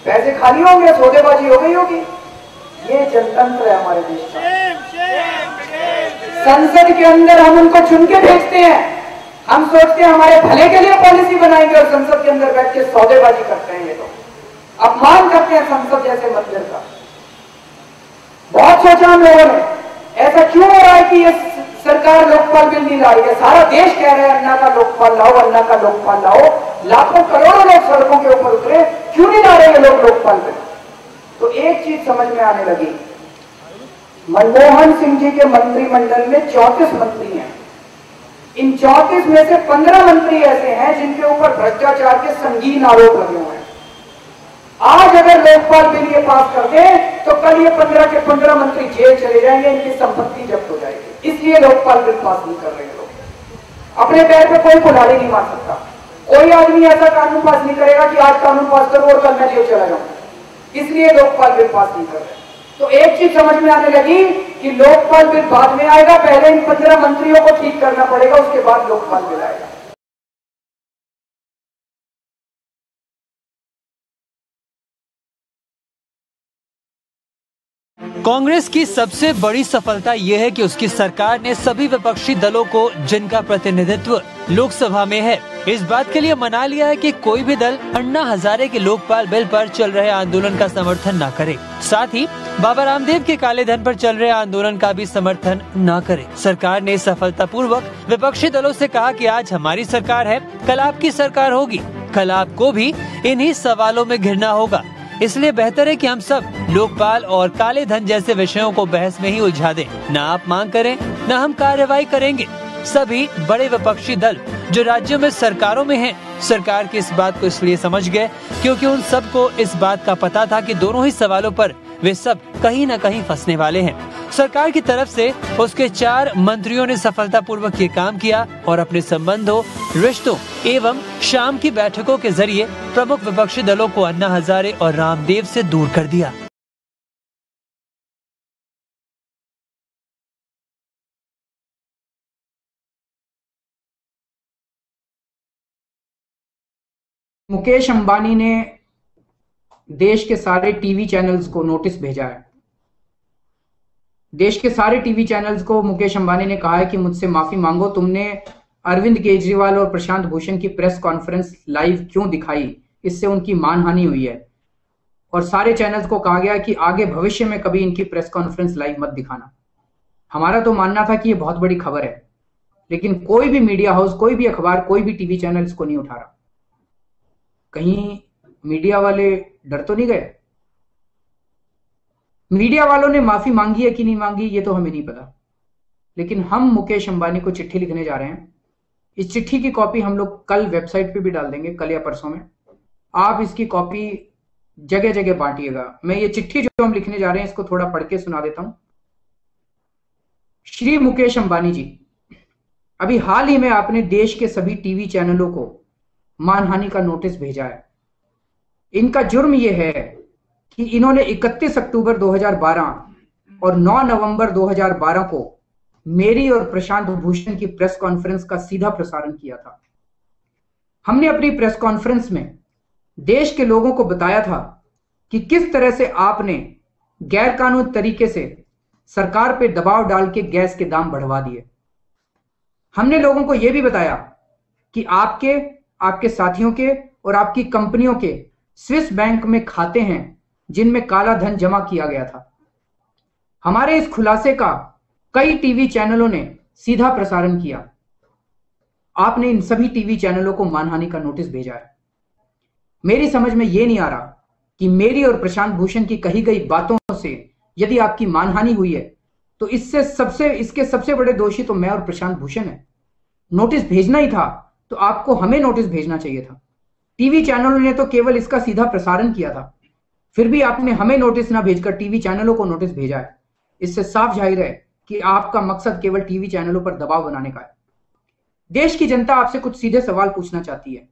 पैसे खाली होंगे, सौदेबाजी हो गई होगी। ये जनतंत्र है हमारे देश का। संसद के अंदर हम उनको चुन के भेजते हैं, हम सोचते हैं हमारे भले के लिए पॉलिसी बनाएंगे और संसद के अंदर बैठ के सौदेबाजी करते हैं। ये तो अपमान करते हैं संसद जैसे मंदिर का। बहुत सोचा हम लोगों ने, ऐसा क्यों हो रहा है कि ये सरकार लोकपाल बिल नहीं ला रही है? सारा देश कह रहा है अन्ना का लोकपाल लाओ, अन्ना का लोकपाल लाओ। लाखों करोड़ों लोग सड़कों के ऊपर उतरे, क्यों नहीं ला रहे हैं लोग लोकपाल बिल? तो एक चीज समझ में आने लगी, मनमोहन सिंह जी के मंत्रिमंडल में 34 मंत्री हैं। इन 34 में से 15 मंत्री ऐसे हैं जिनके ऊपर भ्रष्टाचार के संगीन आरोप लगे हुए हैं। आज अगर लोकपाल बिल ये पास कर दे तो कल ये 15 के 15 मंत्री जेल चले जाएंगे, इनकी संपत्ति जब्त हो जाएगी। इसलिए लोकपाल बिल पास नहीं कर रहे लोग। अपने पैर पे कोई कुल्हाड़ी नहीं मार सकता। कोई आदमी ऐसा कानून पास नहीं करेगा कि आज कानून पास करो और कल मैं जेल चला जाऊं, इसलिए लोकपाल बिल पास नहीं कर रहे। तो एक चीज समझ में आने लगी कि लोकपाल बिल बाद में आएगा, पहले इन 15 मंत्रियों को ठीक करना पड़ेगा, उसके बाद लोकपाल बिल आएगा। कांग्रेस की सबसे बड़ी सफलता यह है कि उसकी सरकार ने सभी विपक्षी दलों को, जिनका प्रतिनिधित्व लोकसभा में है, इस बात के लिए मना लिया है कि कोई भी दल अन्ना हजारे के लोकपाल बिल पर चल रहे आंदोलन का समर्थन न करे। साथ ही बाबा रामदेव के काले धन पर चल रहे आंदोलन का भी समर्थन न करे। सरकार ने सफलतापूर्वक विपक्षी दलों से कहा कि आज हमारी सरकार है, कल आपकी सरकार होगी, कल आपको भी इन्हीं सवालों में घिरना होगा। इसलिए बेहतर है कि हम सब लोकपाल और काले धन जैसे विषयों को बहस में ही उलझा दें। न आप मांग करें, न हम कार्रवाई करेंगे। सभी बड़े विपक्षी दल जो राज्यों में सरकारों में हैं, सरकार की इस बात को इसलिए समझ गए क्योंकि उन सबको इस बात का पता था कि दोनों ही सवालों पर वे सब कहीं न कहीं फंसने वाले हैं। सरकार की तरफ से उसके 4 मंत्रियों ने सफलतापूर्वक ये काम किया और अपने संबंधों, रिश्तों एवं शाम की बैठकों के जरिए प्रमुख विपक्षी दलों को अन्ना हजारे और रामदेव से दूर कर दिया। मुकेश अंबानी ने देश के सारे टीवी चैनल्स को नोटिस भेजा है। देश के सारे टीवी चैनल्स को मुकेश अंबानी ने कहा है कि मुझसे माफी मांगो, तुमने अरविंद केजरीवाल और प्रशांत भूषण की प्रेस कॉन्फ्रेंस लाइव क्यों दिखाई, इससे उनकी मानहानि हुई है। और सारे चैनल्स को कहा गया कि आगे भविष्य में कभी इनकी प्रेस कॉन्फ्रेंस लाइव मत दिखाना। हमारा तो मानना था कि ये बहुत बड़ी खबर है, लेकिन कोई भी मीडिया हाउस, कोई भी अखबार, कोई भी टीवी चैनल इसको नहीं उठा रहा। कहीं मीडिया वाले डर तो नहीं गए? मीडिया वालों ने माफी मांगी है कि नहीं मांगी ये तो हमें नहीं पता, लेकिन हम मुकेश अंबानी को चिट्ठी लिखने जा रहे हैं। इस चिट्ठी की कॉपी हम लोग कल वेबसाइट पे भी डाल देंगे, कल या परसों में। आप इसकी कॉपी जगह जगह बांटिएगा। मैं ये चिट्ठी जो हम लिखने जा रहे हैं इसको थोड़ा पढ़ के सुना देता हूं। श्री मुकेश अंबानी जी, अभी हाल ही में आपने देश के सभी टीवी चैनलों को मानहानि का नोटिस भेजा है। इनका जुर्म यह है कि इन्होंने 31 अक्टूबर 2012 और 9 नवंबर 2012 को मेरी और प्रशांत भूषण की प्रेस कॉन्फ्रेंस का सीधा प्रसारण किया था। हमने अपनी प्रेस कॉन्फ्रेंस में देश के लोगों को बताया था कि किस तरह से आपने गैरकानूनी तरीके से सरकार पे दबाव डाल के गैस के दाम बढ़वा दिए। हमने लोगों को यह भी बताया कि आपके साथियों के और आपकी कंपनियों के स्विस बैंक में खाते हैं जिनमें काला धन जमा किया गया था। हमारे इस खुलासे का कई टीवी चैनलों ने सीधा प्रसारण किया। आपने इन सभी टीवी चैनलों को मानहानि का नोटिस भेजा है। मेरी समझ में यह नहीं आ रहा कि मेरी और प्रशांत भूषण की कही गई बातों से यदि आपकी मानहानि हुई है तो इसके सबसे बड़े दोषी तो मैं और प्रशांत भूषण है। नोटिस भेजना ही था तो आपको हमें नोटिस भेजना चाहिए था। टीवी चैनलों ने तो केवल इसका सीधा प्रसारण किया था, फिर भी आपने हमें नोटिस ना भेजकर टीवी चैनलों को नोटिस भेजा है। इससे साफ जाहिर है कि आपका मकसद केवल टीवी चैनलों पर दबाव बनाने का है। देश की जनता आपसे कुछ सीधे सवाल पूछना चाहती है।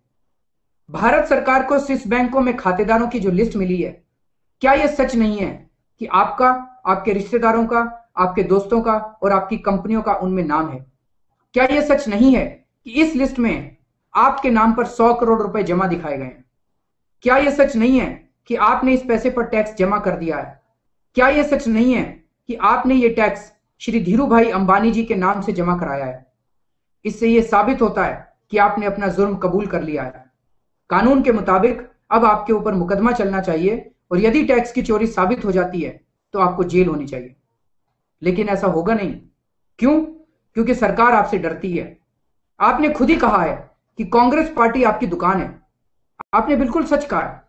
भारत सरकार को स्विस बैंकों में खातेदारों की जो लिस्ट मिली है, क्या यह सच नहीं है कि आपका, आपके रिश्तेदारों का, आपके दोस्तों का और आपकी कंपनियों का उनमें नाम है? क्या यह सच नहीं है कि इस लिस्ट में आपके नाम पर 100 करोड़ रुपए जमा दिखाए गए हैं? क्या यह सच नहीं है कि आपने इस पैसे पर टैक्स जमा कर दिया है? क्या यह सच नहीं है कि आपने ये टैक्स श्री धीरू भाई अंबानी जी के नाम से जमा कराया है? इससे यह साबित होता है कि आपने अपना जुर्म कबूल कर लिया है। कानून के मुताबिक अब आपके ऊपर मुकदमा चलना चाहिए और यदि टैक्स की चोरी साबित हो जाती है तो आपको जेल होनी चाहिए। लेकिन ऐसा होगा नहीं। क्यों? क्योंकि सरकार आपसे डरती है। आपने खुद ही कहा है कि कांग्रेस पार्टी आपकी दुकान है। आपने बिल्कुल सच कहा है।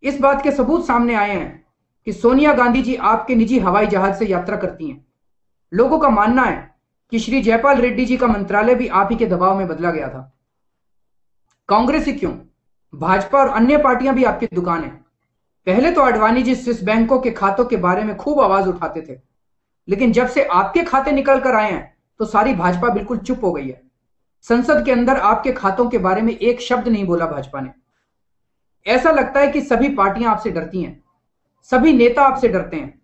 इस बात के सबूत सामने आए हैं कि सोनिया गांधी जी आपके निजी हवाई जहाज से यात्रा करती हैं। लोगों का मानना है कि श्री जयपाल रेड्डी जी का मंत्रालय भी आप ही के दबाव में बदला गया था। कांग्रेस ही क्यों, भाजपा और अन्य पार्टियां भी आपकी दुकान है। पहले तो आडवाणी जी स्विस बैंकों के खातों के बारे में खूब आवाज उठाते थे, लेकिन जब से आपके खाते निकल कर आए हैं तो सारी भाजपा बिल्कुल चुप हो गई है। संसद के अंदर आपके खातों के बारे में एक शब्द नहीं बोला भाजपा ने। ऐसा लगता है कि सभी पार्टियां आपसे डरती हैं, सभी नेता आपसे डरते हैं,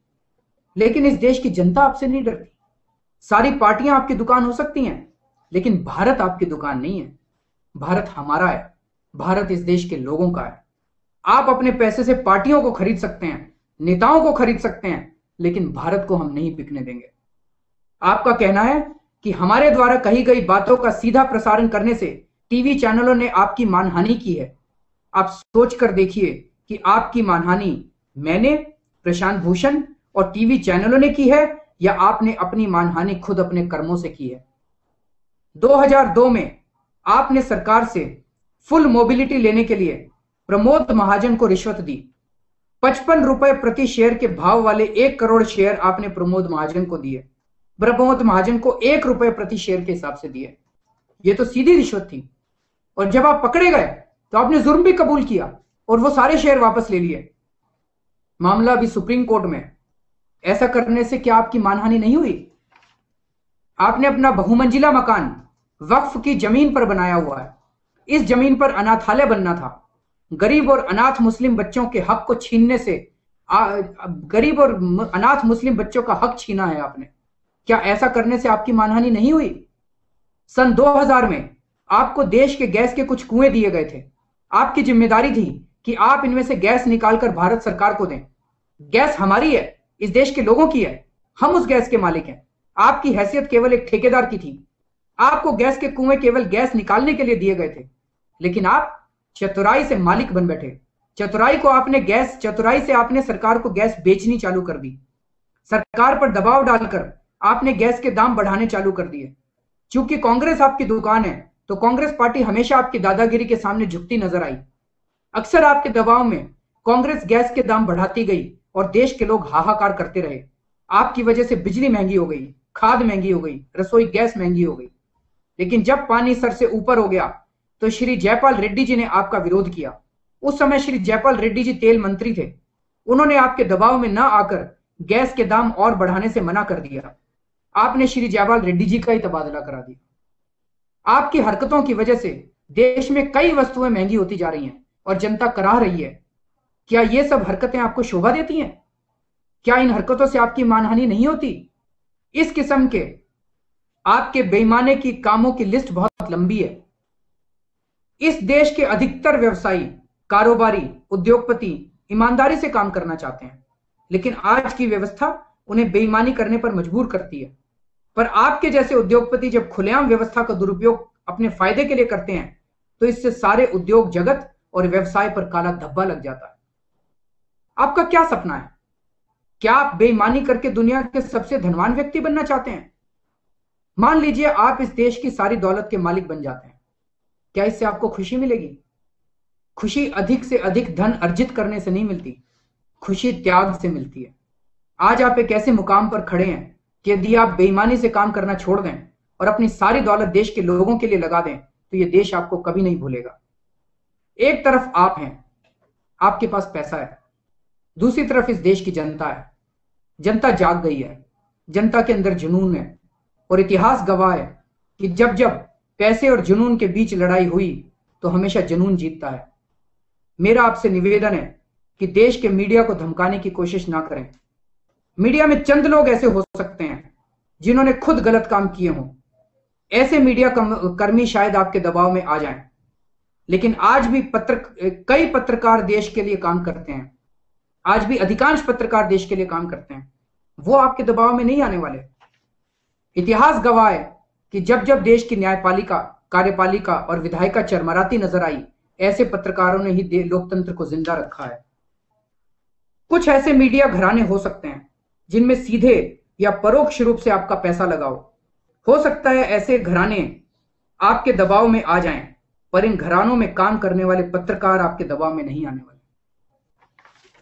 लेकिन इस देश की जनता आपसे नहीं डरती। सारी पार्टियां आपकी दुकान हो सकती हैं, लेकिन भारत आपकी दुकान नहीं है। भारत हमारा है, भारत इस देश के लोगों का है। आप अपने पैसे से पार्टियों को खरीद सकते हैं, नेताओं को खरीद सकते हैं, लेकिन भारत को हम नहीं बिकने देंगे। आपका कहना है कि हमारे द्वारा कही गई बातों का सीधा प्रसारण करने से टीवी चैनलों ने आपकी मानहानि की है। आप सोच कर देखिए कि आपकी मानहानि मैंने, प्रशांत भूषण और टीवी चैनलों ने की है या आपने अपनी मानहानि खुद अपने कर्मों से की है। 2002 में आपने सरकार से फुल मोबिलिटी लेने के लिए प्रमोद महाजन को रिश्वत दी। 55 रुपए प्रति शेयर के भाव वाले 1 करोड़ शेयर आपने प्रमोद महाजन को दिए। प्रमोद महाजन को 1 रुपए प्रति शेयर के हिसाब से दिए। यह तो सीधी रिश्वत थी। और जब आप पकड़े गए तो आपने जुर्म भी कबूल किया और वो सारे शेयर वापस ले लिए। मामला अभी सुप्रीम कोर्ट में। ऐसा करने से क्या आपकी मानहानि नहीं हुई? आपने अपना बहुमंजिला मकान वक्फ की जमीन पर बनाया हुआ है। इस जमीन पर अनाथालय बनना था। गरीब और अनाथ मुस्लिम बच्चों के हक को छीनने से गरीब और अनाथ मुस्लिम बच्चों का हक छीना है आपने। क्या ऐसा करने से आपकी मानहानि नहीं हुई? सन 2000 में आपको देश के गैस के कुछ कुएं दिए गए थे। आपकी जिम्मेदारी थी कि आप इनमें से गैस निकालकर भारत सरकार को दें। गैस हमारी है, इस देश के लोगों की है, हम उस गैस के मालिक हैं। आपकी हैसियत केवल एक ठेकेदार की थी। आपको गैस के कुएं केवल गैस निकालने के लिए दिए गए थे, लेकिन आप चतुराई से मालिक बन बैठे। चतुराई से आपने सरकार को गैस बेचनी चालू कर दी। सरकार पर दबाव डालकर आपने गैस के दाम बढ़ाने चालू कर दिए। चूंकि कांग्रेस आपकी दुकान है, तो कांग्रेस पार्टी हमेशा आपकी दादागिरी के सामने झुकती नजर आई। अक्सर आपके दबाव में कांग्रेस गैस के दाम बढ़ाती गई और देश के लोग हाहाकार करते रहे। आपकी वजह से बिजली महंगी हो गई, खाद महंगी हो गई, रसोई गैस महंगी हो गई। लेकिन जब पानी सर से ऊपर हो गया तो श्री जयपाल रेड्डी जी ने आपका विरोध किया। उस समय श्री जयपाल रेड्डी जी तेल मंत्री थे। उन्होंने आपके दबाव में न आकर गैस के दाम और बढ़ाने से मना कर दिया। आपने श्री जयपाल रेड्डी जी का ही तबादला करा दिया। आपकी हरकतों की वजह से देश में कई वस्तुएं महंगी होती जा रही हैं और जनता कराह रही है। क्या ये सब हरकतें आपको शोभा देती हैं? क्या इन हरकतों से आपकी मानहानि नहीं होती? इस किस्म के आपके बेईमाने की कामों की लिस्ट बहुत लंबी है। इस देश के अधिकतर व्यवसायी, कारोबारी, उद्योगपति ईमानदारी से काम करना चाहते हैं, लेकिन आज की व्यवस्था उन्हें बेईमानी करने पर मजबूर करती है। पर आपके जैसे उद्योगपति जब खुलेआम व्यवस्था का दुरुपयोग अपने फायदे के लिए करते हैं, तो इससे सारे उद्योग जगत और व्यवसाय पर काला धब्बा लग जाता है। आपका क्या सपना है? क्या आप बेईमानी करके दुनिया के सबसे धनवान व्यक्ति बनना चाहते हैं? मान लीजिए आप इस देश की सारी दौलत के मालिक बन जाते हैं, क्या इससे आपको खुशी मिलेगी? खुशी अधिक से अधिक धन अर्जित करने से नहीं मिलती, खुशी त्याग से मिलती है। आज आप एक ऐसे मुकाम पर खड़े हैं कि यदि आप बेईमानी से काम करना छोड़ दें और अपनी सारी दौलत देश के लोगों के लिए लगा दें, तो यह देश आपको कभी नहीं भूलेगा। एक तरफ आप हैं, आपके पास पैसा है, दूसरी तरफ इस देश की जनता है। जनता जाग गई है, जनता के अंदर जुनून है, और इतिहास गवाह है कि जब जब पैसे और जुनून के बीच लड़ाई हुई तो हमेशा जुनून जीतता है। मेरा आपसे निवेदन है कि देश के मीडिया को धमकाने की कोशिश ना करें। मीडिया में चंद लोग ऐसे हो सकते हैं जिन्होंने खुद गलत काम किए हों। ऐसे मीडिया कर्मी शायद आपके दबाव में आ जाएं, लेकिन आज भी कई पत्रकार देश के लिए काम करते हैं। आज भी अधिकांश पत्रकार देश के लिए काम करते हैं, वो आपके दबाव में नहीं आने वाले। इतिहास गवाह है कि जब जब देश की न्यायपालिका, कार्यपालिका और विधायिका चरमराती नजर आई, ऐसे पत्रकारों ने ही लोकतंत्र को जिंदा रखा है। कुछ ऐसे मीडिया घराने हो सकते हैं जिनमें सीधे या परोक्ष रूप से आपका पैसा लगाओ। हो सकता है ऐसे घराने आपके दबाव में आ जाएं, पर इन घरानों में काम करने वाले पत्रकार आपके दबाव में नहीं आने वाले।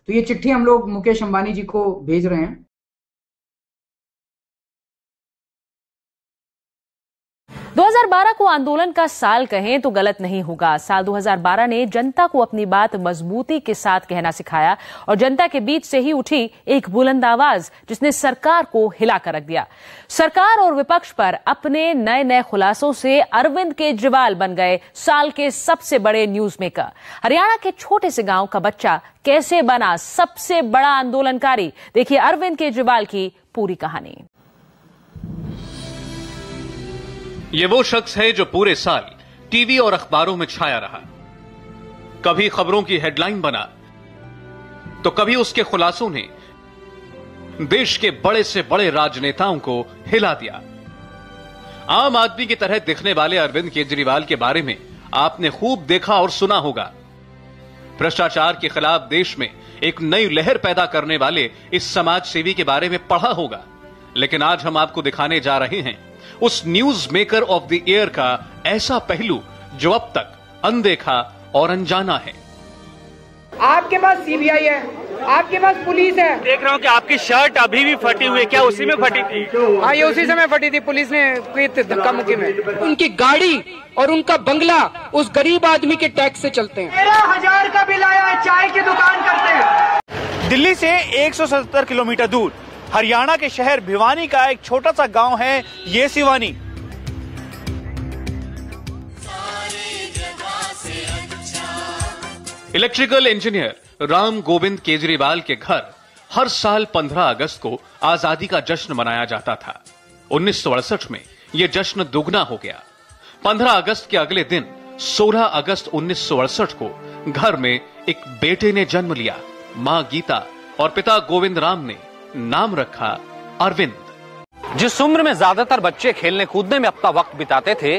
तो ये चिट्ठी हम लोग मुकेश अंबानी जी को भेज रहे हैं। 2012 को आंदोलन का साल कहें तो गलत नहीं होगा। साल 2012 ने जनता को अपनी बात मजबूती के साथ कहना सिखाया और जनता के बीच से ही उठी एक बुलंद आवाज जिसने सरकार को हिला कर रख दिया। सरकार और विपक्ष पर अपने नए नए खुलासों से अरविंद केजरीवाल बन गए साल के सबसे बड़े न्यूज मेकर। हरियाणा के छोटे से गांव का बच्चा कैसे बना सबसे बड़ा आंदोलनकारी, देखिए अरविंद केजरीवाल की पूरी कहानी। ये वो शख्स है जो पूरे साल टीवी और अखबारों में छाया रहा। कभी खबरों की हेडलाइन बना तो कभी उसके खुलासों ने देश के बड़े से बड़े राजनेताओं को हिला दिया। आम आदमी की तरह दिखने वाले अरविंद केजरीवाल के बारे में आपने खूब देखा और सुना होगा। भ्रष्टाचार के खिलाफ देश में एक नई लहर पैदा करने वाले इस समाज सेवी के बारे में पढ़ा होगा। लेकिन आज हम आपको दिखाने जा रहे हैं उस news maker of the year का ऐसा पहलू जो अब तक अनदेखा और अनजाना है। आपके पास सीबीआई है, आपके पास पुलिस है। देख रहा हूँ कि आपकी शर्ट अभी भी फटी हुई है, क्या उसी में फटी थी? हाँ, ये उसी समय फटी थी। पुलिस ने धक्का मुक्की में। उनकी गाड़ी और उनका बंगला उस गरीब आदमी के टैक्स से चलते हैं। 13,000 का बिल आया है, चाय की दुकान करते हैं। दिल्ली से 170 किलोमीटर दूर हरियाणा के शहर भिवानी का एक छोटा सा गांव है ये सिवानी। इलेक्ट्रिकल इंजीनियर राम गोविंद केजरीवाल के घर हर साल 15 अगस्त को आजादी का जश्न मनाया जाता था। 1968 में यह जश्न दुगना हो गया। 15 अगस्त के अगले दिन 16 अगस्त 1968 को घर में एक बेटे ने जन्म लिया। मां गीता और पिता गोविंद राम ने नाम रखा अरविंद। जिस उम्र में ज्यादातर बच्चे खेलने कूदने में अपना वक्त बिताते थे,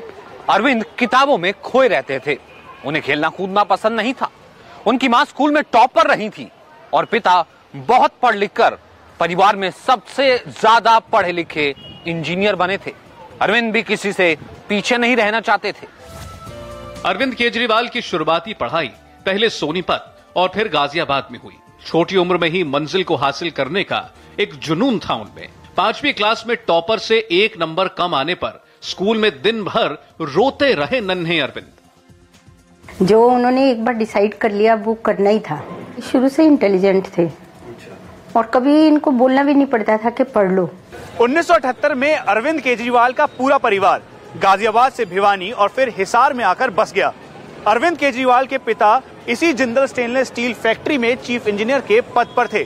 अरविंद किताबों में खोए रहते थे। उन्हें खेलना कूदना पसंद नहीं था। उनकी मां स्कूल में टॉपर रही थी और पिता बहुत पढ़ लिख कर परिवार में सबसे ज्यादा पढ़े लिखे इंजीनियर बने थे। अरविंद भी किसी से पीछे नहीं रहना चाहते थे। अरविंद केजरीवाल की शुरुआती पढ़ाई पहले सोनीपत और फिर गाजियाबाद में हुई। छोटी उम्र में ही मंजिल को हासिल करने का एक जुनून था उनमें। 5वीं क्लास में टॉपर से 1 नंबर कम आने पर स्कूल में दिन भर रोते रहे नन्हे अरविंद। जो उन्होंने एक बार डिसाइड कर लिया वो करना ही था। शुरू से इंटेलिजेंट थे और कभी इनको बोलना भी नहीं पड़ता था कि पढ़ लो। 1978 में अरविंद केजरीवाल का पूरा परिवार गाजियाबाद से भिवानी और फिर हिसार में आकर बस गया। अरविंद केजरीवाल के पिता इसी जिंदल स्टेनलेस स्टील फैक्ट्री में चीफ इंजीनियर के पद पर थे।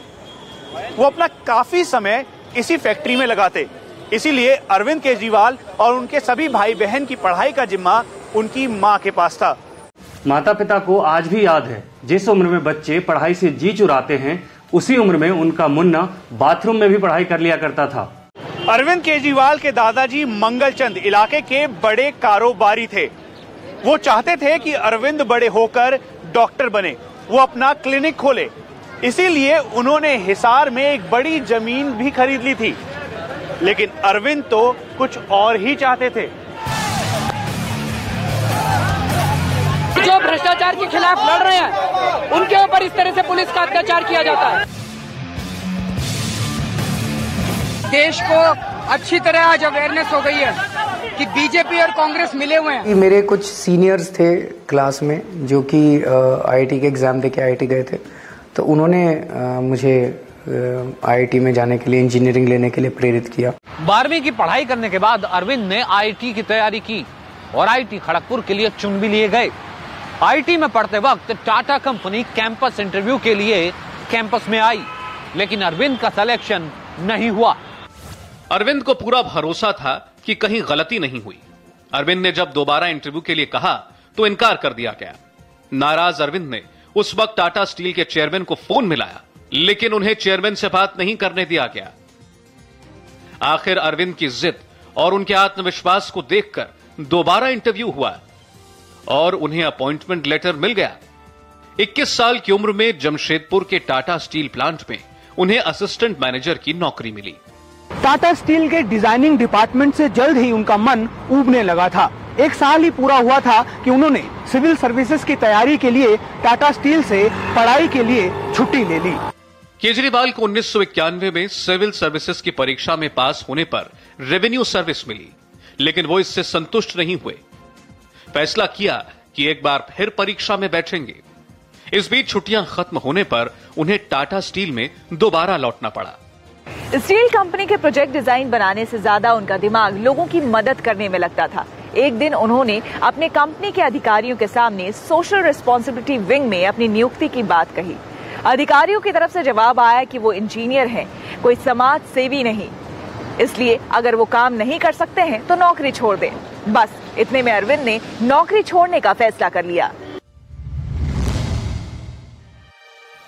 वो अपना काफी समय इसी फैक्ट्री में लगाते। इसीलिए अरविंद केजरीवाल और उनके सभी भाई बहन की पढ़ाई का जिम्मा उनकी मां के पास था। माता पिता को आज भी याद है, जिस उम्र में बच्चे पढ़ाई से जी चुराते हैं उसी उम्र में उनका मुन्ना बाथरूम में भी पढ़ाई कर लिया करता था। अरविंद केजरीवाल के दादाजी मंगलचंद इलाके के बड़े कारोबारी थे। वो चाहते थे कि अरविंद बड़े होकर डॉक्टर बने, वो अपना क्लिनिक खोले। इसीलिए उन्होंने हिसार में एक बड़ी जमीन भी खरीद ली थी। लेकिन अरविंद तो कुछ और ही चाहते थे। जो भ्रष्टाचार के खिलाफ लड़ रहे हैं उनके ऊपर इस तरह से पुलिस का अत्याचार किया जाता है। देश को अच्छी तरह आज अवेयरनेस हो गई है कि बीजेपी और कांग्रेस मिले हुए हैं। मेरे कुछ सीनियर्स थे क्लास में जो कि आईआईटी के एग्जाम देके आईआईटी गए थे, तो उन्होंने मुझे आईआईटी में जाने के लिए, इंजीनियरिंग लेने के लिए प्रेरित किया। 12वीं की पढ़ाई करने के बाद अरविंद ने आईआईटी की तैयारी की और आईआईटी खड़गपुर के लिए चुन भी लिए गए। आईआईटी में पढ़ते वक्त टाटा कंपनी कैंपस इंटरव्यू के लिए कैंपस में आई, लेकिन अरविंद का सिलेक्शन नहीं हुआ। अरविंद को पूरा भरोसा था कि कहीं गलती नहीं हुई। अरविंद ने जब दोबारा इंटरव्यू के लिए कहा तो इनकार कर दिया गया। नाराज अरविंद ने उस वक्त टाटा स्टील के चेयरमैन को फोन मिलाया, लेकिन उन्हें चेयरमैन से बात नहीं करने दिया गया। आखिर अरविंद की जिद और उनके आत्मविश्वास को देखकर दोबारा इंटरव्यू हुआ और उन्हें अपॉइंटमेंट लेटर मिल गया। 21 साल की उम्र में जमशेदपुर के टाटा स्टील प्लांट में उन्हें असिस्टेंट मैनेजर की नौकरी मिली। टाटा स्टील के डिजाइनिंग डिपार्टमेंट से जल्द ही उनका मन ऊबने लगा था। 1 साल ही पूरा हुआ था कि उन्होंने सिविल सर्विसेज की तैयारी के लिए टाटा स्टील से पढ़ाई के लिए छुट्टी ले ली। केजरीवाल को 1991 में सिविल सर्विसेज की परीक्षा में पास होने पर रेवेन्यू सर्विस मिली, लेकिन वो इससे संतुष्ट नहीं हुए। फैसला किया कि एक बार फिर परीक्षा में बैठेंगे। इस बीच छुट्टियां खत्म होने पर उन्हें टाटा स्टील में दोबारा लौटना पड़ा। स्टील कंपनी के प्रोजेक्ट डिजाइन बनाने से ज्यादा उनका दिमाग लोगों की मदद करने में लगता था। एक दिन उन्होंने अपने कंपनी के अधिकारियों के सामने सोशल रिस्पॉन्सिबिलिटी विंग में अपनी नियुक्ति की बात कही। अधिकारियों की तरफ से जवाब आया कि वो इंजीनियर हैं, कोई समाज सेवी नहीं, इसलिए अगर वो काम नहीं कर सकते हैं तो नौकरी छोड़ दें। बस इतने में अरविंद ने नौकरी छोड़ने का फैसला कर लिया।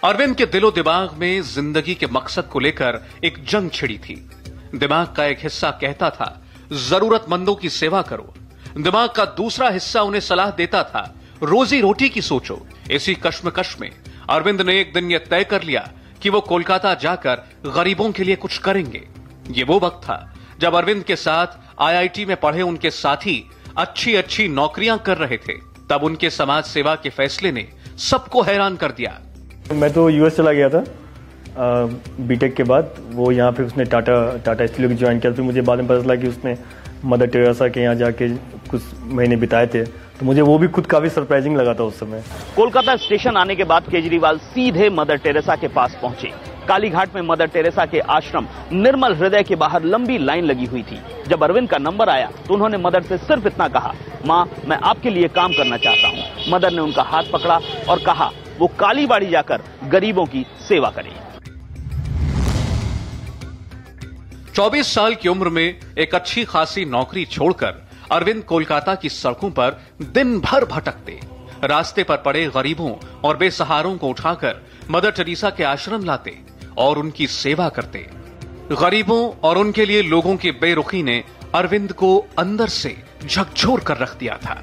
अरविंद के दिलो दिमाग में जिंदगी के मकसद को लेकर एक जंग छिड़ी थी। दिमाग का एक हिस्सा कहता था जरूरतमंदों की सेवा करो, दिमाग का दूसरा हिस्सा उन्हें सलाह देता था रोजी रोटी की सोचो। इसी कश्मकश में अरविंद ने एक दिन यह तय कर लिया कि वो कोलकाता जाकर गरीबों के लिए कुछ करेंगे। ये वो वक्त था जब अरविंद के साथ आईआईटी में पढ़े उनके साथी अच्छी अच्छी नौकरियां कर रहे थे। तब उनके समाज सेवा के फैसले ने सबको हैरान कर दिया। मैं तो यूएस चला गया था बीटेक के बाद। वो यहाँ पे उसने टाटा स्टील ज्वाइन किया। फिर मुझे बाद में पता चला कि उसने मदर टेरेसा के यहाँ जाके कुछ महीने बिताए थे, तो मुझे वो भी खुद काफी सरप्राइजिंग लगा था उस समय। कोलकाता स्टेशन आने के बाद केजरीवाल सीधे मदर टेरेसा के पास पहुंचे। कालीघाट में मदर टेरेसा के आश्रम निर्मल हृदय के बाहर लंबी लाइन लगी हुई थी। जब अरविंद का नंबर आया तो उन्होंने मदर से सिर्फ इतना कहा, माँ मैं आपके लिए काम करना चाहता हूँ। मदर ने उनका हाथ पकड़ा और कहा वो कालीबाड़ी जाकर गरीबों की सेवा करें। 24 साल की उम्र में एक अच्छी खासी नौकरी छोड़कर अरविंद कोलकाता की सड़कों पर दिन भर भटकते, रास्ते पर पड़े गरीबों और बेसहारों को उठाकर मदर टेरेसा के आश्रम लाते और उनकी सेवा करते। गरीबों और उनके लिए लोगों की बेरुखी ने अरविंद को अंदर से झकझोर कर रख दिया था।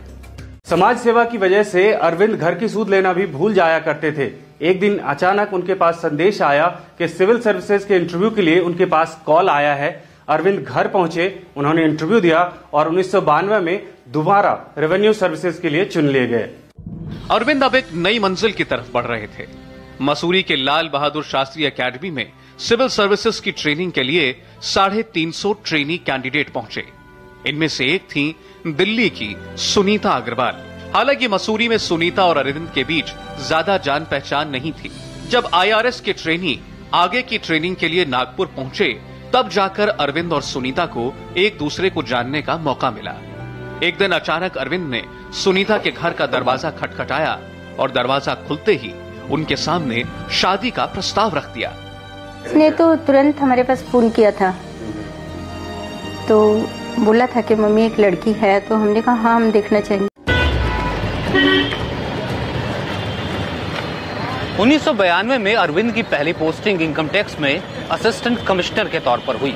समाज सेवा की वजह से अरविंद घर की सूद लेना भी भूल जाया करते थे। एक दिन अचानक उनके पास संदेश आया कि सिविल सर्विसेज के इंटरव्यू के लिए उनके पास कॉल आया है। अरविंद घर पहुंचे, उन्होंने इंटरव्यू दिया और 1992 में दोबारा रेवेन्यू सर्विसेज के लिए चुन लिए गए। अरविंद अब एक नई मंजिल की तरफ बढ़ रहे थे। मसूरी के लाल बहादुर शास्त्री एकेडमी में सिविल सर्विसेज की ट्रेनिंग के लिए 350 ट्रेनी कैंडिडेट पहुंचे। इनमें से एक थी दिल्ली की सुनीता अग्रवाल। हालांकि मसूरी में सुनीता और अरविंद के बीच ज्यादा जान पहचान नहीं थी। जब आईआरएस के ट्रेनी आगे की ट्रेनिंग के लिए नागपुर पहुंचे, तब जाकर अरविंद और सुनीता को एक दूसरे को जानने का मौका मिला। एक दिन अचानक अरविंद ने सुनीता के घर का दरवाजा खटखटाया और दरवाजा खुलते ही उनके सामने शादी का प्रस्ताव रख दिया। उसने तो तुरंत हमारे पास फोन किया था, तो बोला था कि मम्मी एक लड़की है, तो हमने कहा हाँ हम देखना चाहेंगे। 1992 में अरविंद की पहली पोस्टिंग इनकम टैक्स में असिस्टेंट कमिश्नर के तौर पर हुई।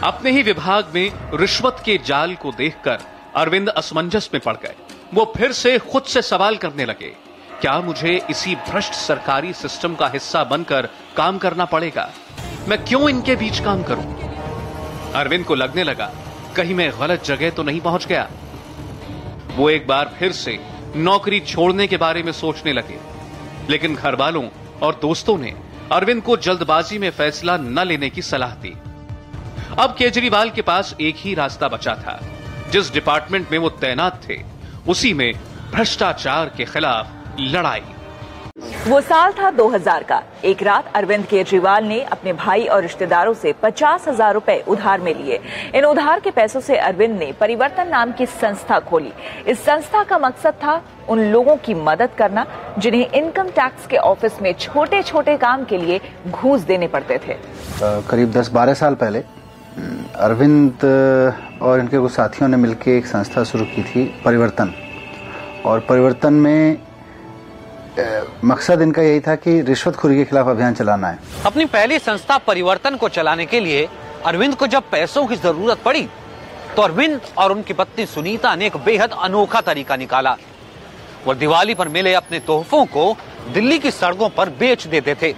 अपने ही विभाग में रिश्वत के जाल को देखकर अरविंद असमंजस में पड़ गए। वो फिर से खुद से सवाल करने लगे, क्या मुझे इसी भ्रष्ट सरकारी सिस्टम का हिस्सा बनकर काम करना पड़ेगा? मैं क्यों इनके बीच काम करूं? अरविंद को लगने लगा कहीं मैं गलत जगह तो नहीं पहुंच गया। वो एक बार फिर से नौकरी छोड़ने के बारे में सोचने लगे, लेकिन घर वालों और दोस्तों ने अरविंद को जल्दबाजी में फैसला न लेने की सलाह दी। अब केजरीवाल के पास एक ही रास्ता बचा था। जिस डिपार्टमेंट में वो तैनात थे, उसी में भ्रष्टाचार के खिलाफ लड़ाई। वो साल था 2000 का। एक रात अरविंद केजरीवाल ने अपने भाई और रिश्तेदारों से 50,000 रुपए उधार में लिए। इन उधार के पैसों से अरविंद ने परिवर्तन नाम की संस्था खोली। इस संस्था का मकसद था उन लोगों की मदद करना जिन्हें इनकम टैक्स के ऑफिस में छोटे छोटे काम के लिए घूस देने पड़ते थे। करीब 10-12 साल पहले अरविंद और इनके कुछ साथियों ने मिलकर एक संस्था शुरू की थी, परिवर्तन। और परिवर्तन में मकसद इनका यही था कि रिश्वतखोरी के खिलाफ अभियान चलाना है। अपनी पहली संस्था परिवर्तन को चलाने के लिए अरविंद को जब पैसों की जरूरत पड़ी, तो अरविंद और उनकी पत्नी सुनीता ने एक बेहद अनोखा तरीका निकाला। वो दिवाली पर मिले अपने तोहफों को दिल्ली की सड़कों पर बेच देते थे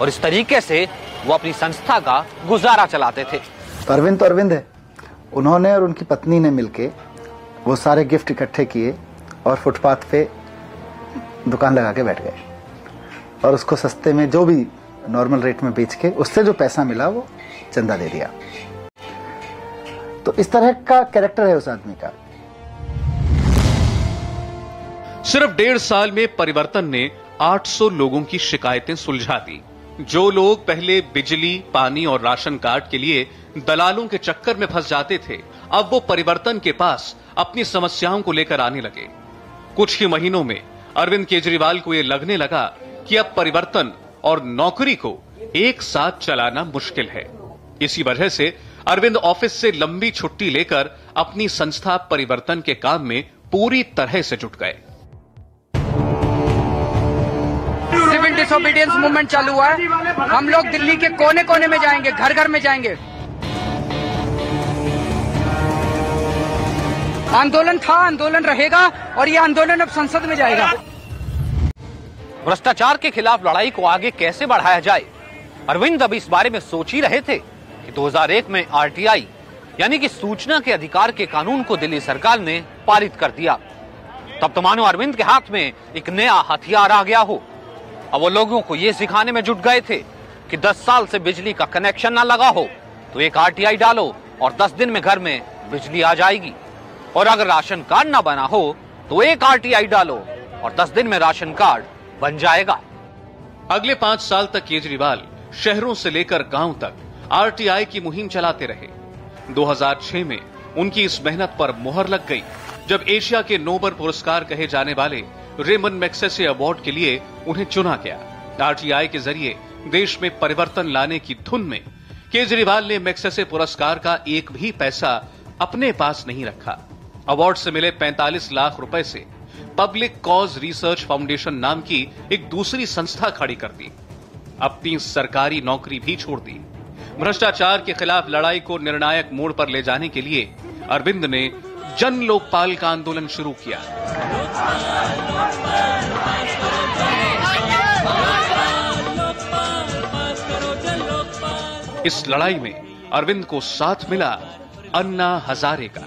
और इस तरीके से वो अपनी संस्था का गुजारा चलाते थे। तो अरविंद है, उन्होंने और उनकी पत्नी ने मिलके वो सारे गिफ्ट इकट्ठे किए और फुटपाथ पे दुकान लगा के बैठ गए और उसको सस्ते में जो भी नॉर्मल रेट में बेच के उससे जो पैसा मिला वो चंदा दे दिया। तो इस तरह का कैरेक्टर है उस आदमी का। सिर्फ 1.5 साल में परिवर्तन ने 800 लोगों की शिकायतें सुलझा दी। जो लोग पहले बिजली, पानी और राशन कार्ड के लिए दलालों के चक्कर में फंस जाते थे, अब वो परिवर्तन के पास अपनी समस्याओं को लेकर आने लगे। कुछ ही महीनों में अरविंद केजरीवाल को यह लगने लगा कि अब परिवर्तन और नौकरी को एक साथ चलाना मुश्किल है। इसी वजह से अरविंद ऑफिस से लंबी छुट्टी लेकर अपनी संस्था परिवर्तन के काम में पूरी तरह से जुट गए। सिविल डिसोबीडियंस मूवमेंट चालू हुआ है। हम लोग दिल्ली के कोने कोने में जाएंगे, घर घर में जाएंगे। आंदोलन था, आंदोलन रहेगा और ये आंदोलन अब संसद में जाएगा। भ्रष्टाचार के खिलाफ लड़ाई को आगे कैसे बढ़ाया जाए, अरविंद अब इस बारे में सोच ही रहे थे कि 2001 में आरटीआई यानी कि सूचना के अधिकार के कानून को दिल्ली सरकार ने पारित कर दिया। तब तो मानो अरविंद के हाथ में एक नया हथियार आ गया हो। अब वो लोगों को ये सिखाने में जुट गए थे कि 10 साल से बिजली का कनेक्शन ना लगा हो तो एक आरटीआई डालो और 10 दिन में घर में बिजली आ जाएगी, और अगर राशन कार्ड ना बना हो तो एक आरटीआई डालो और 10 दिन में राशन कार्ड बन जाएगा। अगले 5 साल तक केजरीवाल शहरों से लेकर गांव तक आरटीआई की मुहिम चलाते रहे। 2006 में उनकी इस मेहनत पर मुहर लग गई जब एशिया के नोबेल पुरस्कार कहे जाने वाले रेमन मैग्सेसे अवार्ड के लिए उन्हें चुना गया। आरटीआई के जरिए देश में परिवर्तन लाने की धुन में केजरीवाल ने मैग्सेसे पुरस्कार का एक भी पैसा अपने पास नहीं रखा। अवार्ड से मिले 45 लाख रुपए से पब्लिक कॉज रिसर्च फाउंडेशन नाम की एक दूसरी संस्था खड़ी कर दी। अपनी सरकारी नौकरी भी छोड़ दी। भ्रष्टाचार के खिलाफ लड़ाई को निर्णायक मोड़ पर ले जाने के लिए अरविंद ने जन लोकपाल का आंदोलन शुरू किया। इस लड़ाई में अरविंद को साथ मिला अन्ना हजारे का।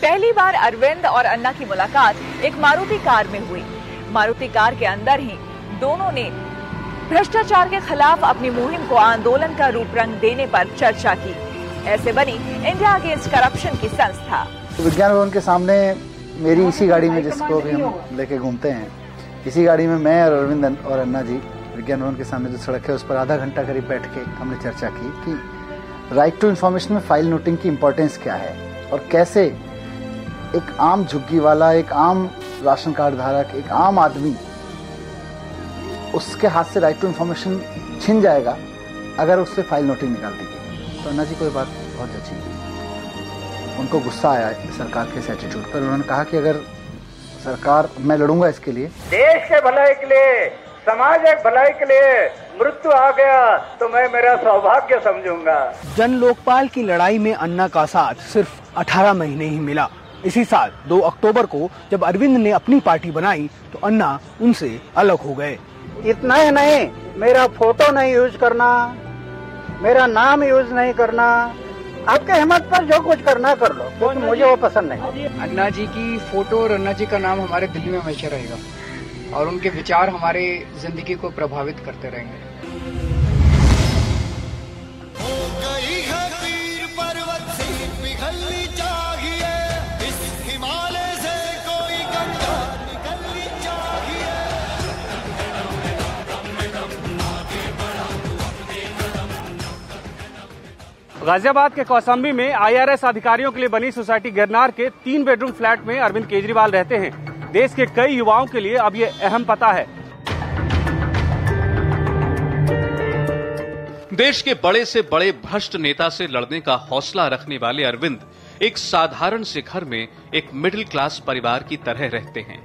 पहली बार अरविंद और अन्ना की मुलाकात एक मारुति कार में हुई। मारुति कार के अंदर ही दोनों ने भ्रष्टाचार के खिलाफ अपनी मुहिम को आंदोलन का रूप रंग देने पर चर्चा की। ऐसे बनी इंडिया अगेंस्ट करप्शन की संस्था। विज्ञान भवन के सामने मेरी इसी गाड़ी में, जिसको भी हम लेके घूमते हैं, इसी गाड़ी में मैं और अरविंद और अन्ना जी विज्ञान भवन के सामने जो सड़क है उस पर आधा घंटा करीब बैठ के हमने चर्चा की कि राइट टू इन्फॉर्मेशन में फाइल नोटिंग की इम्पोर्टेंस क्या है और कैसे एक आम झुग्गी वाला, एक आम राशन कार्ड धारक, एक आम आदमी, उसके हाथ से राइट टू इन्फॉर्मेशन छिन जाएगा अगर उससे फाइल नोटिंग निकाल दी गई। तो अन्ना जी को ये बात बहुत अच्छी लगी। उनको गुस्सा आया सरकार के इस एटीट्यूड पर। उन्होंने कहा कि अगर सरकार, मैं लड़ूंगा इसके लिए, देश के भलाई के लिए, समाज के भलाई के लिए मृत्यु आ गया तो मैं मेरा सौभाग्य समझूंगा। जन लोकपाल की लड़ाई में अन्ना का साथ सिर्फ 18 महीने ही मिला। इसी साल 2 अक्टूबर को जब अरविंद ने अपनी पार्टी बनाई तो अन्ना उनसे अलग हो गए। इतना ही नहीं, मेरा फोटो नहीं यूज करना, मेरा नाम यूज नहीं करना, आपके हिम्मत पर जो कुछ करना कर लो, क्योंकि मुझे वो पसंद नहीं। अन्ना जी की फोटो और अन्ना जी का नाम हमारे दिल में हमेशा रहेगा और उनके विचार हमारे जिंदगी को प्रभावित करते रहेंगे। गाजियाबाद के कौशाम्बी में आईआरएस अधिकारियों के लिए बनी सोसाइटी गिरनार के 3 बेडरूम फ्लैट में अरविंद केजरीवाल रहते हैं। देश के कई युवाओं के लिए अब ये अहम पता है। देश के बड़े से बड़े भ्रष्ट नेता से लड़ने का हौसला रखने वाले अरविंद एक साधारण से घर में एक मिडिल क्लास परिवार की तरह रहते हैं।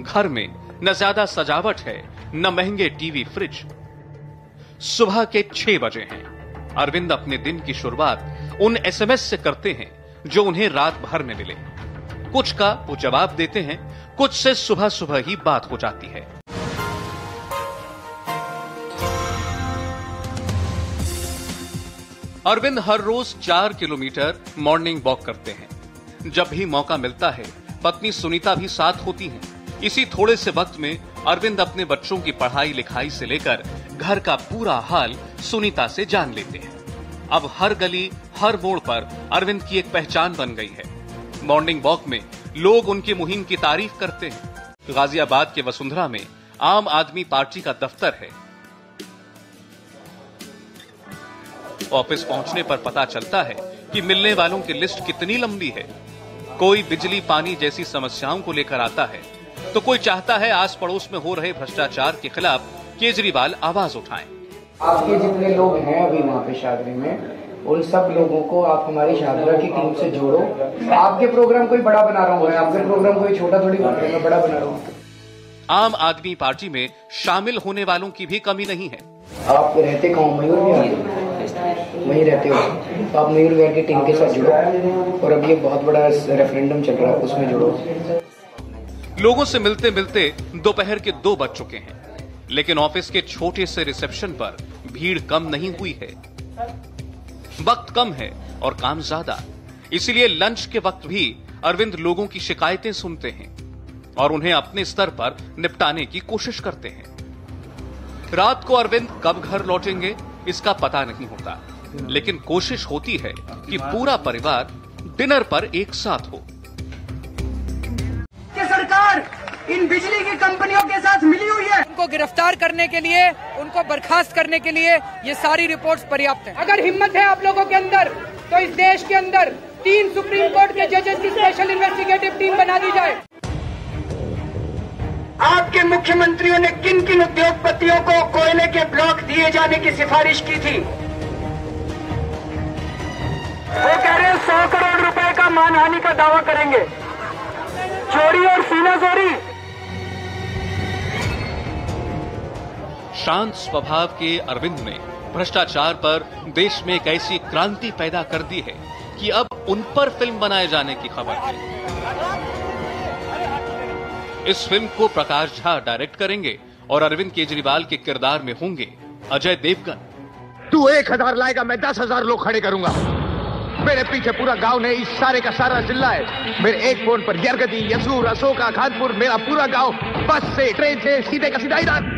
घर में न ज्यादा सजावट है, न महंगे टीवी फ्रिज। सुबह के 6 बजे हैं। अरविंद अपने दिन की शुरुआत उन एसएमएस से करते हैं जो उन्हें रात भर में मिले। कुछ का वो जवाब देते हैं, कुछ से सुबह सुबह ही बात हो जाती है। अरविंद हर रोज 4 किलोमीटर मॉर्निंग वॉक करते हैं। जब भी मौका मिलता है पत्नी सुनीता भी साथ होती हैं। इसी थोड़े से वक्त में अरविंद अपने बच्चों की पढ़ाई लिखाई से लेकर घर का पूरा हाल सुनीता से जान लेते हैं। अब हर गली हर मोड़ पर अरविंद की एक पहचान बन गई है। मॉर्निंग वॉक में लोग उनकी मुहिम की तारीफ करते हैं। गाजियाबाद के वसुंधरा में आम आदमी पार्टी का दफ्तर है। ऑफिस पहुंचने पर पता चलता है कि मिलने वालों की लिस्ट कितनी लंबी है। कोई बिजली पानी जैसी समस्याओं को लेकर आता है तो कोई चाहता है आस पड़ोस में हो रहे भ्रष्टाचार के खिलाफ केजरीवाल आवाज उठाएं। आपके जितने लोग हैं अभी वहाँ पे शादरी में, उन सब लोगों को आप हमारी शादरा की टीम से जोड़ो। आपके प्रोग्राम कोई बड़ा बना रहा हूँ, आपके प्रोग्राम कोई छोटा थोड़ी बना रहा हूँ, मैं बड़ा बना रहा हूँ। आम आदमी पार्टी में शामिल होने वालों की भी कमी नहीं है। आप रहते कहाँ? मयूर विहार वहीं रहते हो तो आप मयूर विहार की टीम के साथ जुड़ो, और अब ये बहुत बड़ा रेफरेंडम चल रहा है उसमें जुड़ो। लोगों से मिलते मिलते दोपहर के 2 बज चुके हैं, लेकिन ऑफिस के छोटे से रिसेप्शन पर भीड़ कम नहीं हुई है। वक्त कम है और काम ज्यादा, इसलिए लंच के वक्त भी अरविंद लोगों की शिकायतें सुनते हैं और उन्हें अपने स्तर पर निपटाने की कोशिश करते हैं। रात को अरविंद कब घर लौटेंगे इसका पता नहीं होता, लेकिन कोशिश होती है कि पूरा परिवार डिनर पर एक साथ हो। सरकार इन बिजली की कंपनियों के साथ मिली हुई है। उनको गिरफ्तार करने के लिए, उनको बर्खास्त करने के लिए ये सारी रिपोर्ट्स पर्याप्त हैं। अगर हिम्मत है आप लोगों के अंदर तो इस देश के अंदर 3 सुप्रीम कोर्ट के जजेस की स्पेशल इन्वेस्टिगेटिव टीम बना दी जाए। आपके मुख्यमंत्रियों ने किन किन उद्योगपतियों को कोयले के ब्लॉक दिए जाने की सिफारिश की थी? वो कह रहे हैं 100 करोड़ रुपए का मानहानि का दावा करेंगे। चोरी और सीनाजोरी। शांत स्वभाव के अरविंद ने भ्रष्टाचार पर देश में एक ऐसी क्रांति पैदा कर दी है कि अब उन पर फिल्म बनाए जाने की खबर है। इस फिल्म को प्रकाश झा डायरेक्ट करेंगे और अरविंद केजरीवाल के किरदार में होंगे अजय देवगन। तू 1000 लाएगा, मैं 10,000 लोग खड़े करूंगा। मेरे पीछे पूरा गांव नहीं, इस सारे का सारा जिला है। मेरे एक फोन पर यरगदी, यसूर, अशोका, खानपुर, मेरा पूरा गांव बस से, ट्रेन से, सीधे का सीधा इधर।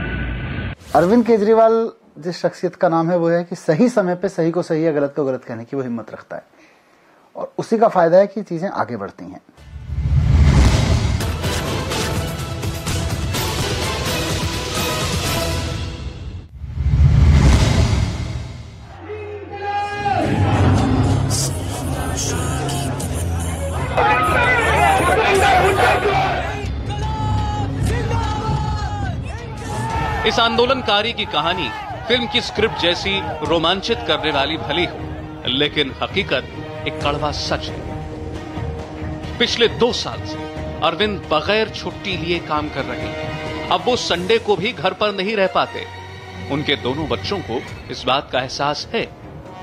अरविंद केजरीवाल जिस शख्सियत का नाम है वो है कि सही समय पे सही को सही या गलत को गलत कहने की वो हिम्मत रखता है, और उसी का फायदा है कि चीजें आगे बढ़ती हैं। इस आंदोलनकारी की कहानी फिल्म की स्क्रिप्ट जैसी रोमांचित करने वाली भली हो, लेकिन हकीकत एक कड़वा सच है। पिछले 2 साल से अरविंद बगैर छुट्टी लिए काम कर रहे हैं। अब वो संडे को भी घर पर नहीं रह पाते। उनके दोनों बच्चों को इस बात का एहसास है,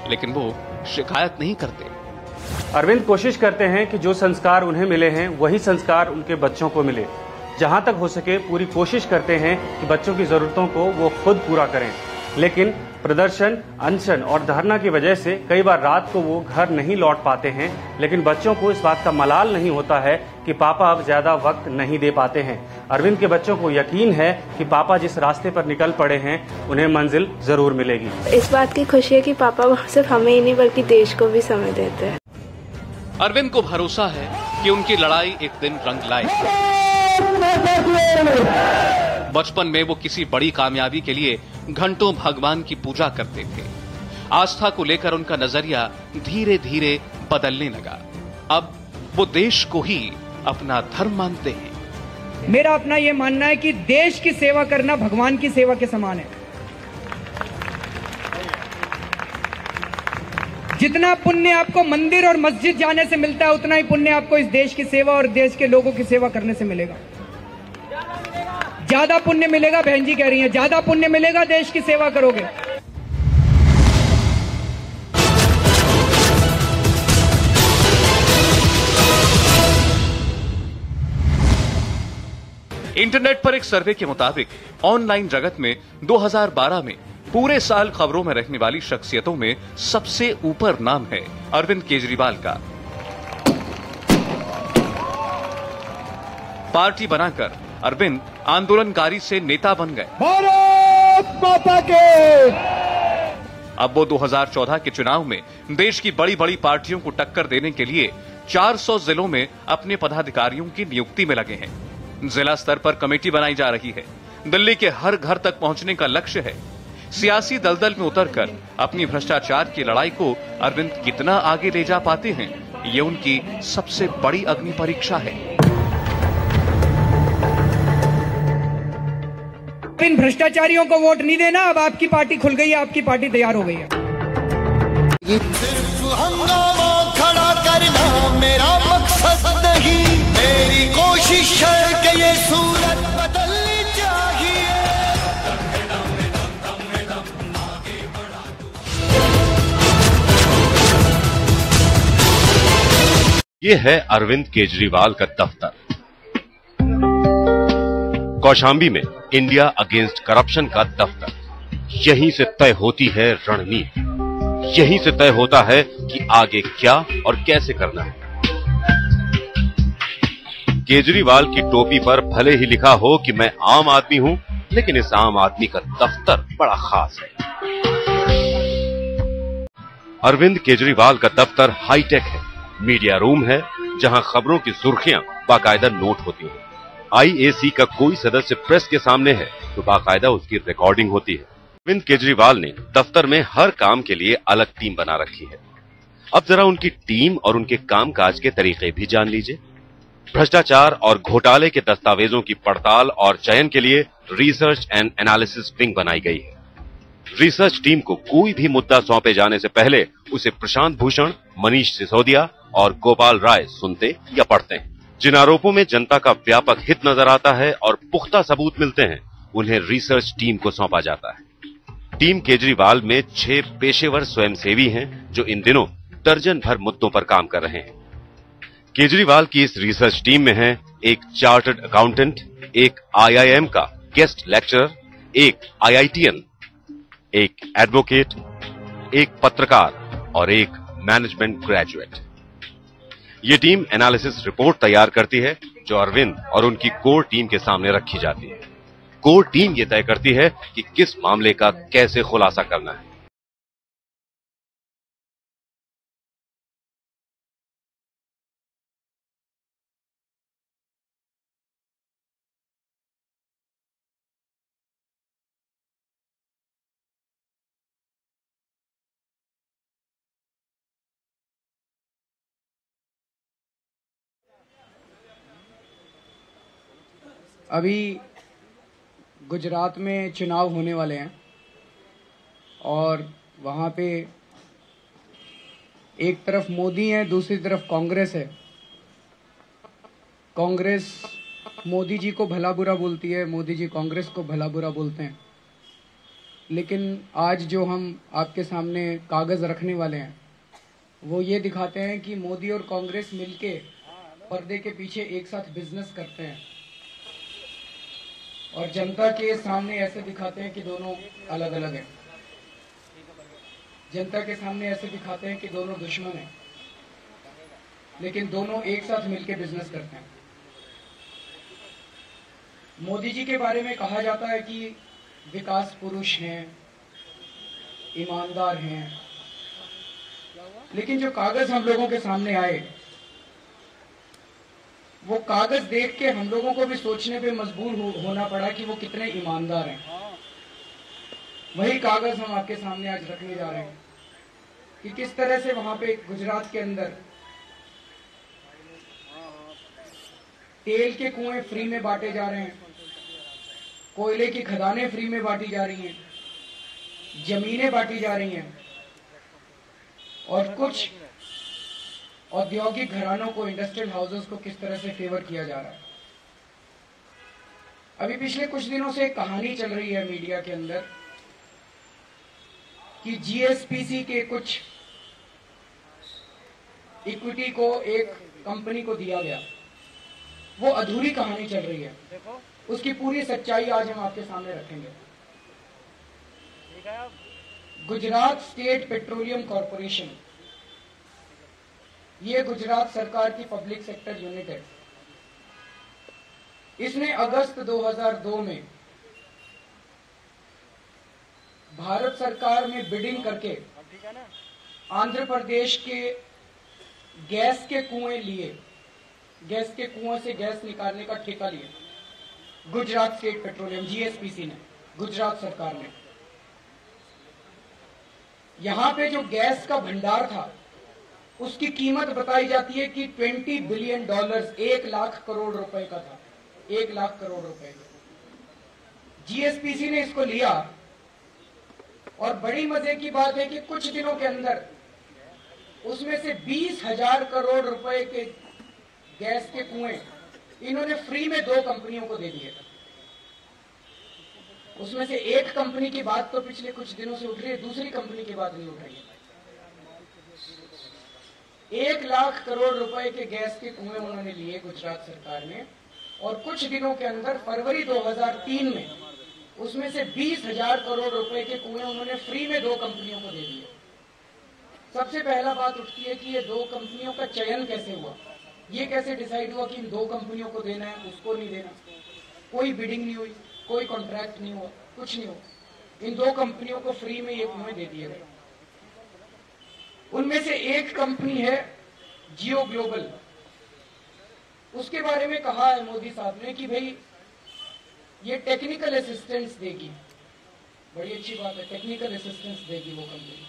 लेकिन वो शिकायत नहीं करते। अरविंद कोशिश करते हैं कि जो संस्कार उन्हें मिले हैं वही संस्कार उनके बच्चों को मिले। जहां तक हो सके पूरी कोशिश करते हैं कि बच्चों की जरूरतों को वो खुद पूरा करें, लेकिन प्रदर्शन, अनशन और धरना की वजह से कई बार रात को वो घर नहीं लौट पाते हैं। लेकिन बच्चों को इस बात का मलाल नहीं होता है कि पापा अब ज्यादा वक्त नहीं दे पाते हैं। अरविंद के बच्चों को यकीन है कि पापा जिस रास्ते पर निकल पड़े हैं उन्हें मंजिल जरूर मिलेगी। इस बात की खुशी है कि पापा सिर्फ हमें ही नहीं बल्कि देश को भी समय देते हैं। अरविंद को भरोसा है कि उनकी लड़ाई एक दिन रंग लाएगी। बचपन में वो किसी बड़ी कामयाबी के लिए घंटों भगवान की पूजा करते थे। आस्था को लेकर उनका नजरिया धीरे धीरे बदलने लगा। अब वो देश को ही अपना धर्म मानते हैं। मेरा अपना ये मानना है कि देश की सेवा करना भगवान की सेवा के समान है। जितना पुण्य आपको मंदिर और मस्जिद जाने से मिलता है, उतना ही पुण्य आपको इस देश की सेवा और देश के लोगों की सेवा करने से मिलेगा। ज्यादा पुण्य मिलेगा, बहन जी कह रही हैं, ज्यादा पुण्य मिलेगा देश की सेवा करोगे। इंटरनेट पर एक सर्वे के मुताबिक ऑनलाइन जगत में 2012 में पूरे साल खबरों में रहने वाली शख्सियतों में सबसे ऊपर नाम है अरविंद केजरीवाल का। पार्टी बनाकर अरविंद आंदोलनकारी से नेता बन गए। भारत माता के। अब वो 2014 के चुनाव में देश की बड़ी बड़ी पार्टियों को टक्कर देने के लिए 400 जिलों में अपने पदाधिकारियों की नियुक्ति में लगे हैं। जिला स्तर पर कमेटी बनाई जा रही है। दिल्ली के हर घर तक पहुंचने का लक्ष्य है। सियासी दलदल में उतरकर अपनी भ्रष्टाचार की लड़ाई को अरविंद कितना आगे ले जा पाते हैं, ये उनकी सबसे बड़ी अग्नि परीक्षा है। इन भ्रष्टाचारियों को वोट नहीं देना। अब आपकी पार्टी खुल गई है, आपकी पार्टी तैयार हो गई है। सिर्फ हंगामा खड़ा करना मेरा मकसद नहीं, मेरी कोशिश है कि ये सूरत बदलनी चाहिए। ये है अरविंद केजरीवाल का दफ्तर। कौशांबी में इंडिया अगेंस्ट करप्शन का दफ्तर। यहीं से तय होती है रणनीति, यहीं से तय होता है कि आगे क्या और कैसे करना है। केजरीवाल की टोपी पर भले ही लिखा हो कि मैं आम आदमी हूं, लेकिन इस आम आदमी का दफ्तर बड़ा खास है। अरविंद केजरीवाल का दफ्तर हाईटेक है। मीडिया रूम है जहां खबरों की सुर्खियां बाकायदा नोट होती हैं। आईएसी का कोई सदस्य प्रेस के सामने है तो बाकायदा उसकी रिकॉर्डिंग होती है। अरविंद केजरीवाल ने दफ्तर में हर काम के लिए अलग टीम बना रखी है। अब जरा उनकी टीम और उनके कामकाज के तरीके भी जान लीजिए। भ्रष्टाचार और घोटाले के दस्तावेजों की पड़ताल और चयन के लिए रिसर्च एंड एनालिसिस विंग बनाई गई है। रिसर्च टीम को कोई भी मुद्दा सौंपे जाने से पहले उसे प्रशांत भूषण, मनीष सिसोदिया और गोपाल राय सुनते या पढ़ते हैं। जिन आरोपों में जनता का व्यापक हित नजर आता है और पुख्ता सबूत मिलते हैं, उन्हें रिसर्च टीम को सौंपा जाता है। टीम केजरीवाल में 6 पेशेवर स्वयंसेवी हैं जो इन दिनों दर्जन भर मुद्दों पर काम कर रहे हैं। केजरीवाल की इस रिसर्च टीम में हैं एक चार्टर्ड अकाउंटेंट, एक IIM का गेस्ट लेक्चरर, एक IITN, एक एडवोकेट, एक पत्रकार और एक मैनेजमेंट ग्रेजुएट। ये टीम एनालिसिस रिपोर्ट तैयार करती है जो अरविंद और उनकी कोर टीम के सामने रखी जाती है। कोर टीम ये तय करती है कि किस मामले का कैसे खुलासा करना है। अभी गुजरात में चुनाव होने वाले हैं और वहाँ पे एक तरफ मोदी है, दूसरी तरफ कांग्रेस है। कांग्रेस मोदी जी को भला बुरा बोलती है, मोदी जी कांग्रेस को भला बुरा बोलते हैं। लेकिन आज जो हम आपके सामने कागज़ रखने वाले हैं वो ये दिखाते हैं कि मोदी और कांग्रेस मिलके पर्दे के पीछे एक साथ बिजनेस करते हैं और जनता के सामने ऐसे दिखाते हैं कि दोनों अलग अलग हैं। जनता के सामने ऐसे दिखाते हैं कि दोनों दुश्मन हैं, लेकिन दोनों एक साथ मिलकर बिजनेस करते हैं। मोदी जी के बारे में कहा जाता है कि विकास पुरुष हैं, ईमानदार हैं, लेकिन जो कागज हम लोगों के सामने आए वो कागज देख के हम लोगों को भी सोचने पे मजबूर होना पड़ा कि वो कितने ईमानदार हैं। वही कागज हम आपके सामने आज रखने जा रहे हैं कि किस तरह से वहां पे गुजरात के अंदर तेल के कुएं फ्री में बांटे जा रहे हैं, कोयले की खदानें फ्री में बांटी जा रही हैं, जमीनें बांटी जा रही हैं और कुछ औद्योगिक घरानों को, इंडस्ट्रियल हाउसेस को किस तरह से फेवर किया जा रहा है। अभी पिछले कुछ दिनों से एक कहानी चल रही है मीडिया के अंदर कि GSPC के कुछ इक्विटी को एक कंपनी को दिया गया वो अधूरी कहानी चल रही है। उसकी पूरी सच्चाई आज हम आपके सामने रखेंगे। गुजरात स्टेट पेट्रोलियम कॉरपोरेशन, ये गुजरात सरकार की पब्लिक सेक्टर यूनिट है। इसने अगस्त 2002 में भारत सरकार में बिडिंग करके आंध्र प्रदेश के गैस के कुएं लिए, गैस के कुओं से गैस निकालने का ठेका लिया। गुजरात स्टेट पेट्रोलियम जीएसपीसी ने, गुजरात सरकार ने। यहां पे जो गैस का भंडार था उसकी कीमत बताई जाती है कि $20 बिलियन, 1 लाख करोड़ रुपए का था, 1 लाख करोड़ रुपए का। जीएसपीसी ने इसको लिया और बड़ी मजे की बात है कि कुछ दिनों के अंदर उसमें से 20,000 करोड़ रुपए के गैस के कुएं इन्होंने फ्री में 2 कंपनियों को दे दिए। उसमें से एक कंपनी की बात तो पिछले कुछ दिनों से उठ रही है, दूसरी कंपनी की बात नहीं उठ रही है। 1 लाख करोड़ रुपए के गैस के कुएं उन्होंने लिए गुजरात सरकार ने, और कुछ दिनों के अंदर फरवरी 2003 में उसमें से 20,000 करोड़ रुपए के कुएं उन्होंने फ्री में 2 कंपनियों को दे दिए। सबसे पहला बात उठती है कि ये 2 कंपनियों का चयन कैसे हुआ, ये कैसे डिसाइड हुआ कि इन 2 कंपनियों को देना है, उसको नहीं देना। कोई बिडिंग नहीं हुई, कोई कॉन्ट्रैक्ट नहीं हुआ, कुछ नहीं हुआ। इन 2 कंपनियों को फ्री में ये कुएं दे दिए गए। उनमें से एक कंपनी है जियो ग्लोबल। उसके बारे में कहा है मोदी साहब ने कि भाई ये टेक्निकल असिस्टेंस देगी। बड़ी अच्छी बात है, टेक्निकल असिस्टेंस देगी वो कंपनी।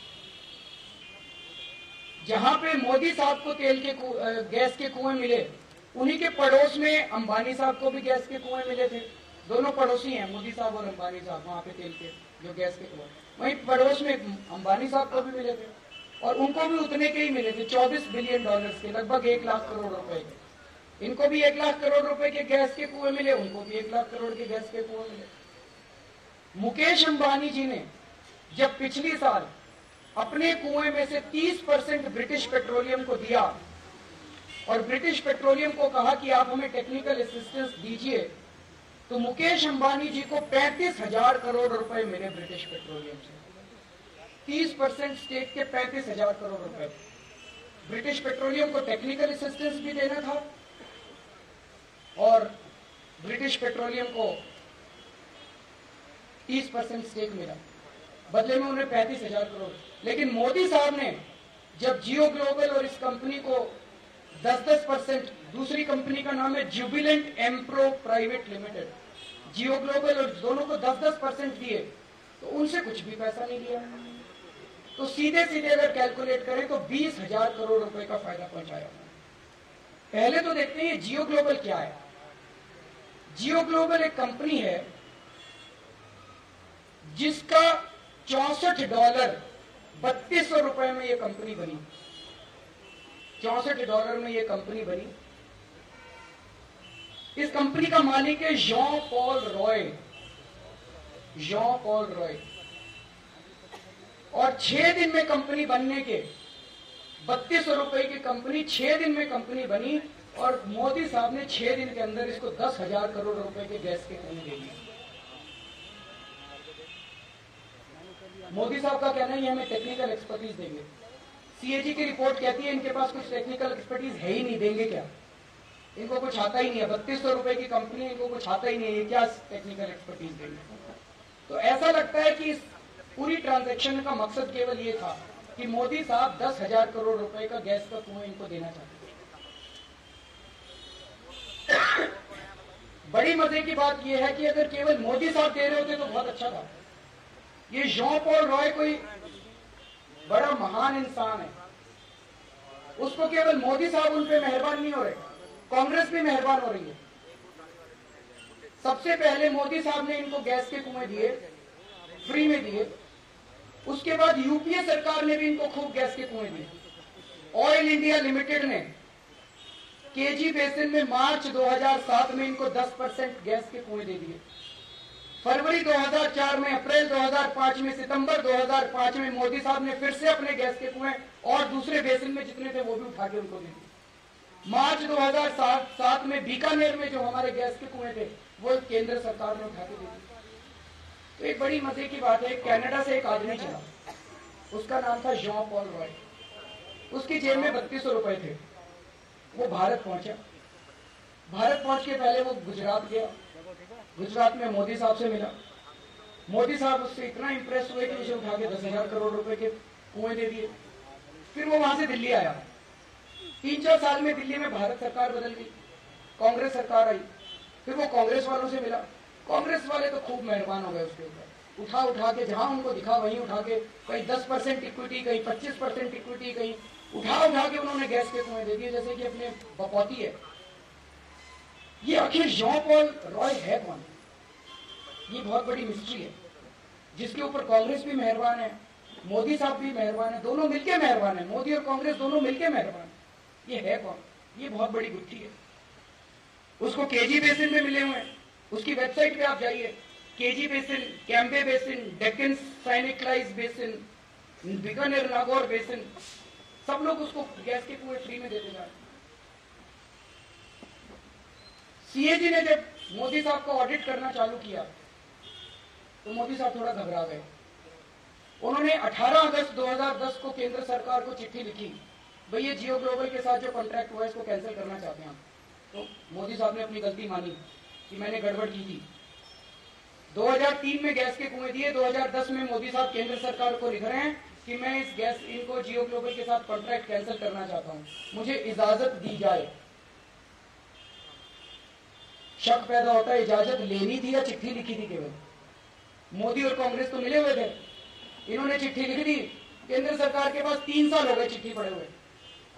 जहां पे मोदी साहब को तेल के गैस के कुएं मिले, उन्हीं के पड़ोस में अंबानी साहब को भी गैस के कुएं मिले थे। दोनों पड़ोसी हैं, मोदी साहब और अंबानी साहब, वहां पे तेल के जो गैस के कुएं। वहीं पड़ोस में अंबानी साहब को भी मिले थे, और उनको भी उतने के ही मिले थे, $24 बिलियन के, लगभग 1 लाख करोड़ रुपए के। इनको भी 1 लाख करोड़ रुपए के गैस के कुएं मिले, उनको भी 1 लाख करोड़ के गैस के कुएं मिले। मुकेश अंबानी जी ने जब पिछली साल अपने कुएं में से 30% ब्रिटिश पेट्रोलियम को दिया और ब्रिटिश पेट्रोलियम को कहा कि आप हमें टेक्निकल असिस्टेंस दीजिए, तो मुकेश अंबानी जी को 35,000 करोड़ रुपए मिले ब्रिटिश पेट्रोलियम से। 30% स्टेक के 35,000 करोड़ रुपए। ब्रिटिश पेट्रोलियम को टेक्निकल असिस्टेंस भी देना था और ब्रिटिश पेट्रोलियम को 30% स्टेक मिला, बदले में उन्हें 35,000 करोड़। लेकिन मोदी साहब ने जब जियो ग्लोबल और इस कंपनी को 10-10%, दूसरी कंपनी का नाम है जुबिलेंट एम्प्रो प्राइवेट लिमिटेड, जियो ग्लोबल, और दोनों को 10-10% दिए, तो उनसे कुछ भी पैसा नहीं लिया। तो सीधे सीधे अगर कैलकुलेट करें तो 20,000 करोड़ रुपए का फायदा पहुंचाया। पहले तो देखते हैं जियो ग्लोबल क्या है। जियो ग्लोबल एक कंपनी है जिसका $64, 3200 रुपए में ये कंपनी बनी। $64 में ये कंपनी बनी। इस कंपनी का मालिक है जॉन पॉल रॉय। और 6 दिन में कंपनी बनने के 3200 रुपए की कंपनी 6 दिन में कंपनी बनी, और मोदी साहब ने 6 दिन के अंदर इसको 10,000 करोड़ रुपए के गैस के कुएं दे दिए। मोदी साहब का कहना है ये हमें टेक्निकल एक्सपर्टीज देंगे। सीएजी की रिपोर्ट कहती है इनके पास कुछ टेक्निकल एक्सपर्टीज है ही नहीं, देंगे क्या? इनको कुछ आता ही नहीं है। 3200 रुपए की कंपनी, इनको कुछ आता ही नहीं है, ये क्या टेक्निकल एक्सपर्टीज देंगे? तो ऐसा लगता है कि इस पूरी ट्रांजैक्शन का मकसद केवल ये था कि मोदी साहब 10,000 करोड़ रुपए का गैस का कुआं इनको देना चाहते थे। बड़ी मजे की बात यह है कि अगर केवल मोदी साहब दे रहे होते तो बहुत अच्छा था। ये जॉन पॉल रॉय कोई बड़ा महान इंसान है, उसको केवल मोदी साहब उन पे मेहरबान नहीं हो रहे, कांग्रेस भी मेहरबान हो रही है। सबसे पहले मोदी साहब ने इनको गैस के कुएं दिए, फ्री में दिए। उसके बाद यूपीए सरकार ने भी इनको खूब गैस के कुएं दिए। ऑयल इंडिया लिमिटेड ने केजी बेसिन में मार्च 2007 में इनको 10% गैस के कुएं दे दिए। फरवरी 2004 में, अप्रैल 2005 में, सितंबर 2005 में मोदी साहब ने फिर से अपने गैस के कुएं और दूसरे बेसिन में जितने थे वो भी उठा के उनको दे दिए। मार्च 2007 में बीकानेर में जो हमारे गैस के कुएं थे वो केंद्र सरकार ने उठा के दे दी। तो एक बड़ी मजे की बात है, कनाडा से एक आदमी चला, उसका नाम था जॉन पॉल रॉय। उसकी जेब में 3200 रुपए थे। वो भारत पहुंचा। भारत पहुंच के पहले वो गुजरात गया। गुजरात में मोदी साहब से मिला। मोदी साहब उससे इतना इंप्रेस हुए कि उसे उठा के 10,000 करोड़ रुपए के कुएं दे दिए। फिर वो वहां से दिल्ली आया। 3-4 साल में दिल्ली में भारत सरकार बदल गई, कांग्रेस सरकार आई। फिर वो कांग्रेस वालों से मिला। कांग्रेस वाले तो खूब मेहरबान हो गए उसके ऊपर। उठा के जहां उनको दिखा वहीं उठा के, कहीं 10% इक्विटी, कहीं 25% इक्विटी, कहीं उठा के उन्होंने गैस के कुएं दे दिए जैसे कि अपने बपौती है। ये आखिर जॉन पॉल रॉय है कौन? ये बहुत बड़ी मिस्ट्री है जिसके ऊपर कांग्रेस भी मेहरबान है, मोदी साहब भी मेहरबान है, दोनों मिलके मेहरबान है। मोदी और कांग्रेस दोनों मिलके मेहरबान है। ये है कौन? ये बहुत बड़ी गुत्थी है। उसको केजी बेसिन में मिले हुए हैं। उसकी वेबसाइट पे आप जाइए, KG basin, Cambay basin, Deccan syneclise basin, Bikaner Nagaur basin, सब लोग उसको गैस के कुएं फ्री में देते जा रहे हैं। सीएजी ने जब मोदी साहब को ऑडिट करना चालू किया तो मोदी साहब थोड़ा घबरा गए। उन्होंने 18 अगस्त 2010 को केंद्र सरकार को चिट्ठी लिखी, भाई ये जियो ग्लोबल के साथ जो कॉन्ट्रैक्ट हुआ है इसको कैंसिल करना चाहते हैं। तो मोदी साहब ने अपनी गलती मानी कि मैंने गड़बड़ की थी। 2003 में गैस के कुएं दिए। 2010 में मोदी साहब केंद्र सरकार को लिख रहे हैं कि मैं इस गैस इनको जियो ग्लोबल के साथ कॉन्ट्रैक्ट कैंसिल करना चाहता हूं, मुझे इजाजत दी जाए। शक पैदा होता है इजाजत लेनी थी या चिट्ठी लिखी थी केवल। मोदी और कांग्रेस तो मिले हुए थे, इन्होंने चिट्ठी लिख दी। केंद्र सरकार के पास 3 साल हो गए चिट्ठी पड़े हुए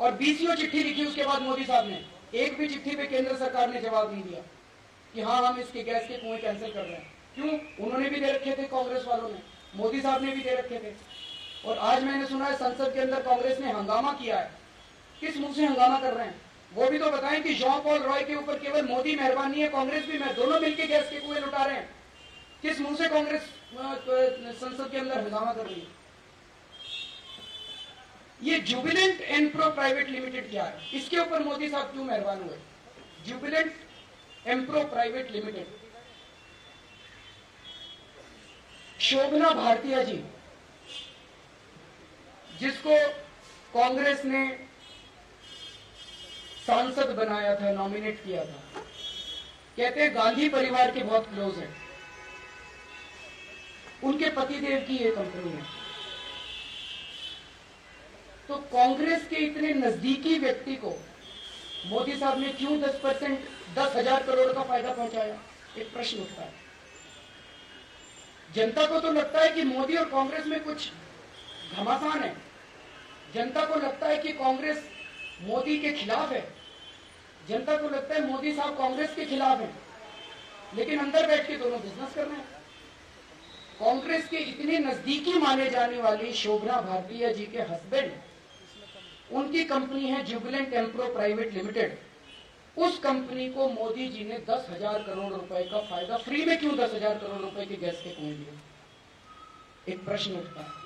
और 20 चिट्ठी लिखी। उसके बाद मोदी साहब ने एक भी चिट्ठी पे केंद्र सरकार ने जवाब नहीं दिया कि हाँ हम इसके गैस के कुएं कैंसिल कर रहे हैं। क्यों? उन्होंने भी दे रखे थे, कांग्रेस वालों ने, मोदी साहब ने भी दे रखे थे। और आज मैंने सुना है संसद के अंदर कांग्रेस ने हंगामा किया है। किस मुंह से हंगामा कर रहे हैं वो भी तो बताएं कि जॉन पॉल रॉय के ऊपर केवल मोदी मेहरबान नहीं है, कांग्रेस भी दोनों मिलकर गैस के कुएं लुटा रहे हैं। किस मुंह से कांग्रेस संसद के अंदर हंगामा कर रही है? ये जुबिलेंट एम्प्रो प्राइवेट लिमिटेड क्या है? इसके ऊपर मोदी साहब क्यों मेहरबान हुए? जुबिलेंट एम्प्रो प्राइवेट लिमिटेड, शोभना भाटिया जी, जिसको कांग्रेस ने सांसद बनाया था, नॉमिनेट किया था, कहते हैं गांधी परिवार के बहुत क्लोज है। उनके पतिदेव की ये कंपनी है। तो कांग्रेस के इतने नजदीकी व्यक्ति को मोदी साहब ने क्यों 10,000 करोड़ का फायदा पहुंचाया? एक प्रश्न उठता है। जनता को तो लगता है कि मोदी और कांग्रेस में कुछ घमासान है। जनता को लगता है कि कांग्रेस मोदी के खिलाफ है। जनता को लगता है मोदी साहब कांग्रेस के खिलाफ है, लेकिन अंदर बैठ के दोनों बिजनेस कर रहे हैं। कांग्रेस के इतने नजदीकी माने जाने वाली शोभना भाटिया जी के हस्बैंड, उनकी कंपनी है जुबिलेंट एम्प्रो प्राइवेट लिमिटेड। उस कंपनी को मोदी जी ने 10,000 करोड़ रुपए का फायदा फ्री में क्यों 10,000 करोड़ रुपए के गैस के कुएं दिए? एक प्रश्न उठता है।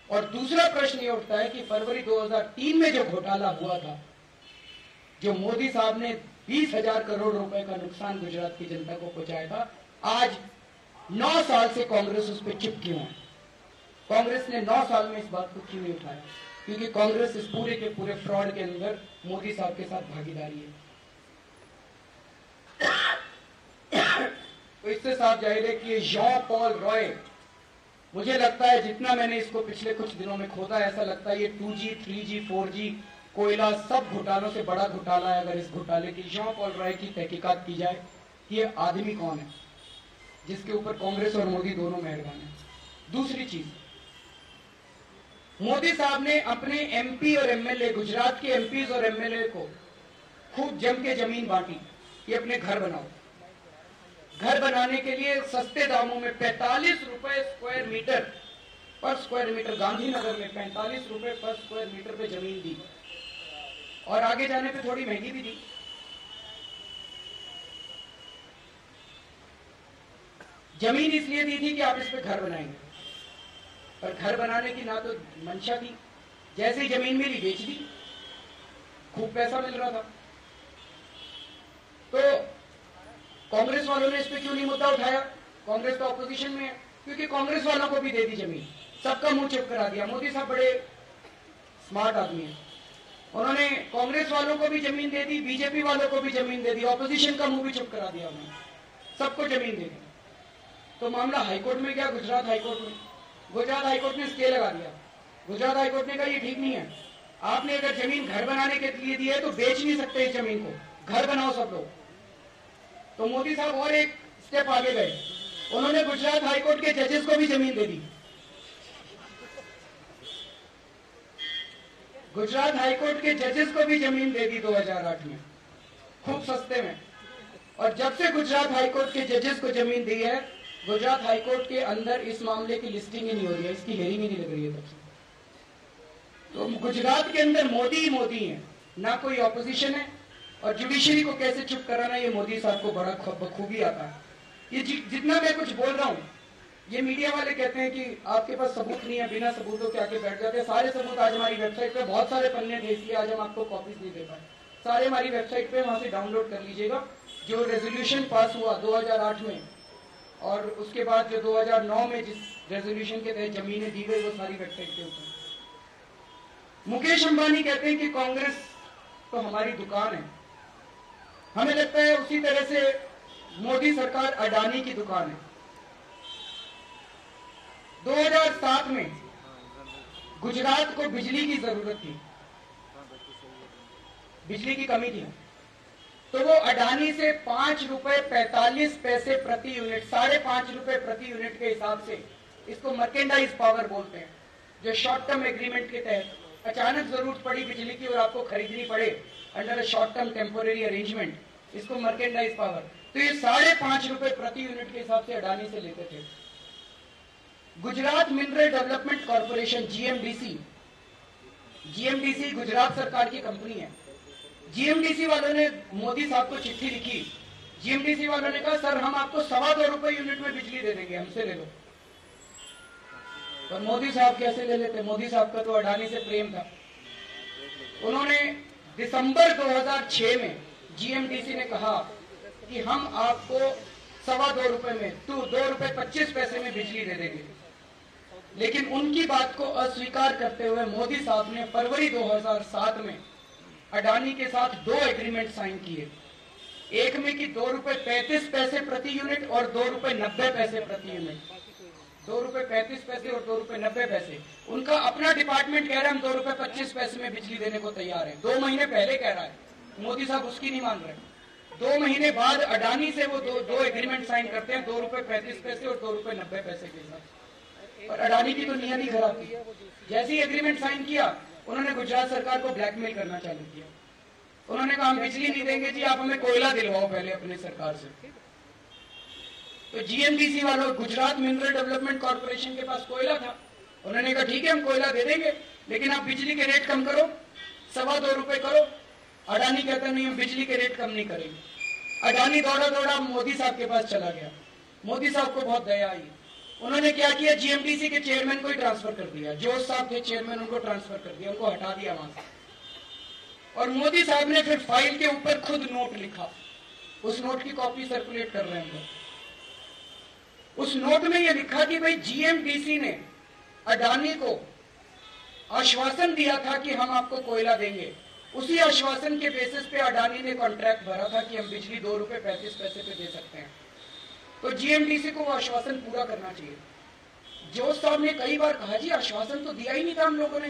और दूसरा प्रश्न ये उठता है कि फरवरी 2003 में जो घोटाला हुआ था, जो मोदी साहब ने 20,000 करोड़ रुपए का नुकसान गुजरात की जनता को पहुंचाया था, आज 9 साल से कांग्रेस उस पर चुप क्यों है? कांग्रेस ने 9 साल में इस बात को क्यों नहीं उठाया? क्योंकि कांग्रेस इस पूरे के पूरे फ्रॉड के अंदर मोदी साहब के साथ भागीदारी है। तो इससे साफ जाहिर है कि ये जॉन पॉल रॉय, मुझे लगता है जितना मैंने इसको पिछले कुछ दिनों में खोदा, ऐसा लगता है ये 2G, 3G, 4G, कोयला, सब घोटालों से बड़ा घोटाला है। अगर इस घोटाले की जॉन पॉल रॉय की तहकीकात की जाए कि ये आदमी कौन है जिसके ऊपर कांग्रेस और मोदी दोनों मेहरबान है। दूसरी चीज, मोदी साहब ने अपने एमपी और एमएलए, गुजरात के एमपीज और एमएलए को खूब जम के जमीन बांटी कि अपने घर बनाओ। घर बनाने के लिए सस्ते दामों में 45 रुपए स्क्वायर मीटर पर स्क्वायर मीटर, गांधीनगर में 45 रुपए पर स्क्वायर मीटर पे जमीन दी और आगे जाने पे थोड़ी महंगी भी दी। जमीन इसलिए दी थी कि आप इस पे घर बनाएंगे, पर घर बनाने की ना तो मंशा थी, जैसे ही जमीन मिली बेच दी, खूब पैसा मिल रहा था। तो कांग्रेस वालों ने इस पे क्यों नहीं मुद्दा उठाया? कांग्रेस तो ऑपोजिशन में है, क्योंकि कांग्रेस वालों को भी दे दी जमीन, सबका मुंह चुप करा दिया। मोदी साहब बड़े स्मार्ट आदमी हैं, उन्होंने कांग्रेस वालों को भी जमीन दे दी, बीजेपी वालों को भी जमीन दे दी, ऑपोजिशन का मुंह भी चुप करा दिया उन्होंने, सबको जमीन दे दी। तो मामला हाईकोर्ट में गया, गुजरात हाईकोर्ट में। गुजरात हाईकोर्ट ने स्टे लगा दिया। गुजरात हाईकोर्ट ने कहा ये ठीक नहीं है, आपने अगर जमीन घर बनाने के लिए दी है तो बेच नहीं सकते इस जमीन को, घर बनाओ सब लोग। तो मोदी साहब और एक स्टेप आगे गए, उन्होंने गुजरात हाईकोर्ट के जजेस को भी जमीन दे दी। गुजरात हाईकोर्ट के जजेस को भी जमीन दे दी 2008 में, खूब सस्ते में। और जब से गुजरात हाईकोर्ट के जजेस को जमीन दी है, गुजरात हाईकोर्ट के अंदर इस मामले की लिस्टिंग ही नहीं हो रही है, इसकी हेयरिंग ही नहीं लग रही है तब से। तो गुजरात के अंदर मोदी ही मोदी है, ना कोई ऑपोजिशन है। और जुडिशरी को कैसे चुप कराना, ये मोदी साहब को बड़ा बखूबी आता है। ये जितना मैं कुछ बोल रहा हूँ, ये मीडिया वाले कहते हैं कि आपके पास सबूत नहीं है, बिना सबूतों के आके बैठ जाते हैं। सारे सबूत आज हमारी वेबसाइट पे, बहुत सारे पन्ने थे, इसलिए आज हम आपको कॉपीज नहीं दे पाए। सारे हमारी वेबसाइट पे, वहां से डाउनलोड कर लीजिएगा। जो रेजोल्यूशन पास हुआ 2008 में और उसके बाद जो 2009 में जिस रेजोल्यूशन के तहत जमीनें दी गई, वो सारी वेबसाइट के ऊपर। मुकेश अंबानी कहते हैं कि कांग्रेस तो हमारी दुकान है। हमें लगता है उसी तरह से मोदी सरकार अडानी की दुकान है। 2007 में गुजरात को बिजली की जरूरत थी, बिजली की कमी थी, तो वो अडानी से 5 रुपए 45 पैसे प्रति यूनिट, 5.5 रुपए प्रति यूनिट के हिसाब से, इसको मर्केंडाइज पावर बोलते हैं, जो शॉर्ट टर्म एग्रीमेंट के तहत अचानक जरूरत पड़ी बिजली की और आपको खरीदनी पड़े under a short term temporary arrangement, इसको मर्केंडाइज पावर, तो ये 5.5 रुपए प्रति यूनिट के हिसाब से अडानी से लेते थे। Gujarat mineral development corporation GMDC Gujarat सरकार की कंपनी है। जीएमडीसी वालों ने मोदी साहब को चिट्ठी लिखी। जीएमडीसी वालों ने कहा सर हम आपको 2.25 रुपए यूनिट में बिजली दे देंगे, हमसे ले लो। पर मोदी साहब कैसे ले लेते? मोदी साहब का तो अडानी से प्रेम था। उन्होंने दिसंबर 2006 में जीएमडीसी ने कहा कि हम आपको 2.25 रुपए में, 2 रुपए 25 पैसे में बिजली दे देंगे। लेकिन उनकी बात को अस्वीकार करते हुए मोदी साहब ने फरवरी 2007 में अडानी के साथ 2 एग्रीमेंट साइन किए। एक में कि 2 रुपए 35 पैसे प्रति यूनिट और 2 रुपए 90 पैसे प्रति यूनिट, 2 रुपए 35 पैसे और 2 रुपए 90 पैसे। उनका अपना डिपार्टमेंट कह रहा है हम 2 रुपए 25 पैसे में बिजली देने को तैयार है। 2 महीने पहले कह रहा है, मोदी साहब उसकी नहीं मान रहे। 2 महीने बाद अडानी से वो दो एग्रीमेंट साइन करते हैं, 2 रुपए 35 पैसे और 2 रुपए 90 पैसे के साथ। और अडानी की तो नियत ही खराब थी। जैसे ही एग्रीमेंट साइन किया, उन्होंने गुजरात सरकार को ब्लैकमेल करना चालू किया। उन्होंने कहा हम बिजली नहीं देंगे जी, आप हमें कोयला दिलवाओ पहले अपने सरकार से। तो जीएमडीसी वालों, गुजरात मिनरल डेवलपमेंट कॉर्पोरेशन के पास कोयला था। उन्होंने कहा ठीक है हम कोयला दे देंगे, लेकिन आप बिजली के रेट कम करो, 2.25 रुपए करो। अडानी कहता नहीं हम बिजली के रेट कम नहीं करेंगे। अडानी दौड़ा दौड़ा मोदी साहब के पास चला गया। मोदी साहब को बहुत दया आई। उन्होंने क्या किया, जीएमडीसी के चेयरमैन को ही ट्रांसफर कर दिया। जोश साहब थे चेयरमैन, उनको ट्रांसफर कर दिया, उनको हटा दिया वहां से। और मोदी साहब ने फिर फाइल के ऊपर खुद नोट लिखा। उस नोट की कॉपी सर्कुलेट कर रहे हैं। उस नोट में यह लिखा कि भाई जीएमडीसी ने अडानी को आश्वासन दिया था कि हम आपको कोयला देंगे। उसी आश्वासन के बेसिस पे अडानी ने कॉन्ट्रैक्ट भरा था कि हम बिजली 2 रुपए 35 पैसे पे दे सकते हैं। तो जीएमडीसी को वो आश्वासन पूरा करना चाहिए। जोश साहब ने कई बार कहा जी आश्वासन तो दिया ही नहीं था हम लोगों ने।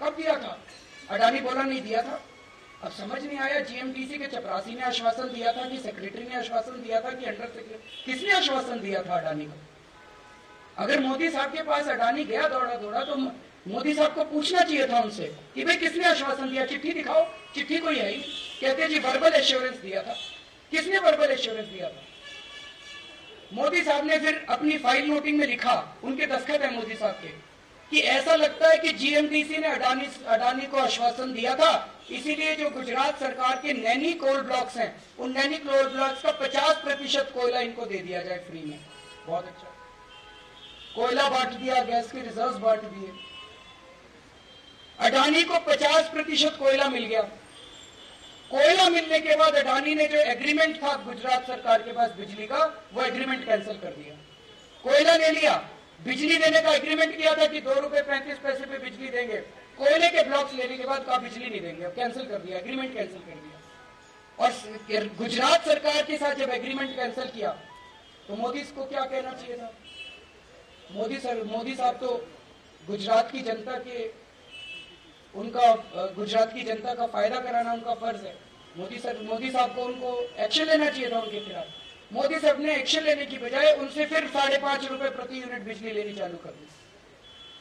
कब दिया था? अडानी बोला नहीं दिया था। अब समझ नहीं आया, जीएमडीसी के चपरासी ने आश्वासन दिया था कि सेक्रेटरी ने आश्वासन दिया था कि अंडर सेक्रेटरी, किसने आश्वासन दिया था अडानी को? अगर मोदी साहब के पास अडानी गया दौड़ा दौड़ा तो मोदी साहब को पूछना चाहिए था उनसे कि भाई किसने आश्वासन दिया, चिट्ठी दिखाओ। चिट्ठी कोई है ही, कहते जी वर्बल एश्योरेंस दिया था। किसने वर्बल एश्योरेंस दिया था? मोदी साहब ने फिर अपनी फाइल नोटिंग में लिखा, उनके दस्तखत है मोदी साहब के, कि ऐसा लगता है कि जीएमडीसी ने अडानी को आश्वासन दिया था, इसीलिए जो गुजरात सरकार के नैनी कोल ब्लॉक्स हैं, उन नैनी कोल ब्लॉक्स का 50% कोयला इनको दे दिया जाए फ्री में। बहुत अच्छा, कोयला बांट दिया, गैस के रिजर्व बांट दिए। अडानी को 50% कोयला मिल गया। कोयला मिलने के बाद अडानी ने जो एग्रीमेंट था गुजरात सरकार के पास बिजली का, वो एग्रीमेंट कैंसिल कर दिया। कोयला ले लिया, बिजली देने का एग्रीमेंट किया था कि 2 रुपए 35 पैसे पे बिजली देंगे, कोयले के ब्लॉक्स लेने के बाद कहा बिजली नहीं देंगे, अब कैंसिल कर दिया, एग्रीमेंट कैंसिल कर दिया। और गुजरात सरकार के साथ जब एग्रीमेंट कैंसिल किया तो मोदी को क्या कहना चाहिए था? मोदी साहब तो गुजरात की जनता के गुजरात की जनता का फायदा कराना उनका फर्ज है। मोदी साहब को उनको एक्शन लेना चाहिए था उनके खिलाफ। मोदी साहब ने एक्शन लेने की बजाय उनसे फिर 5.5 रुपए प्रति यूनिट बिजली लेनी चालू कर दी।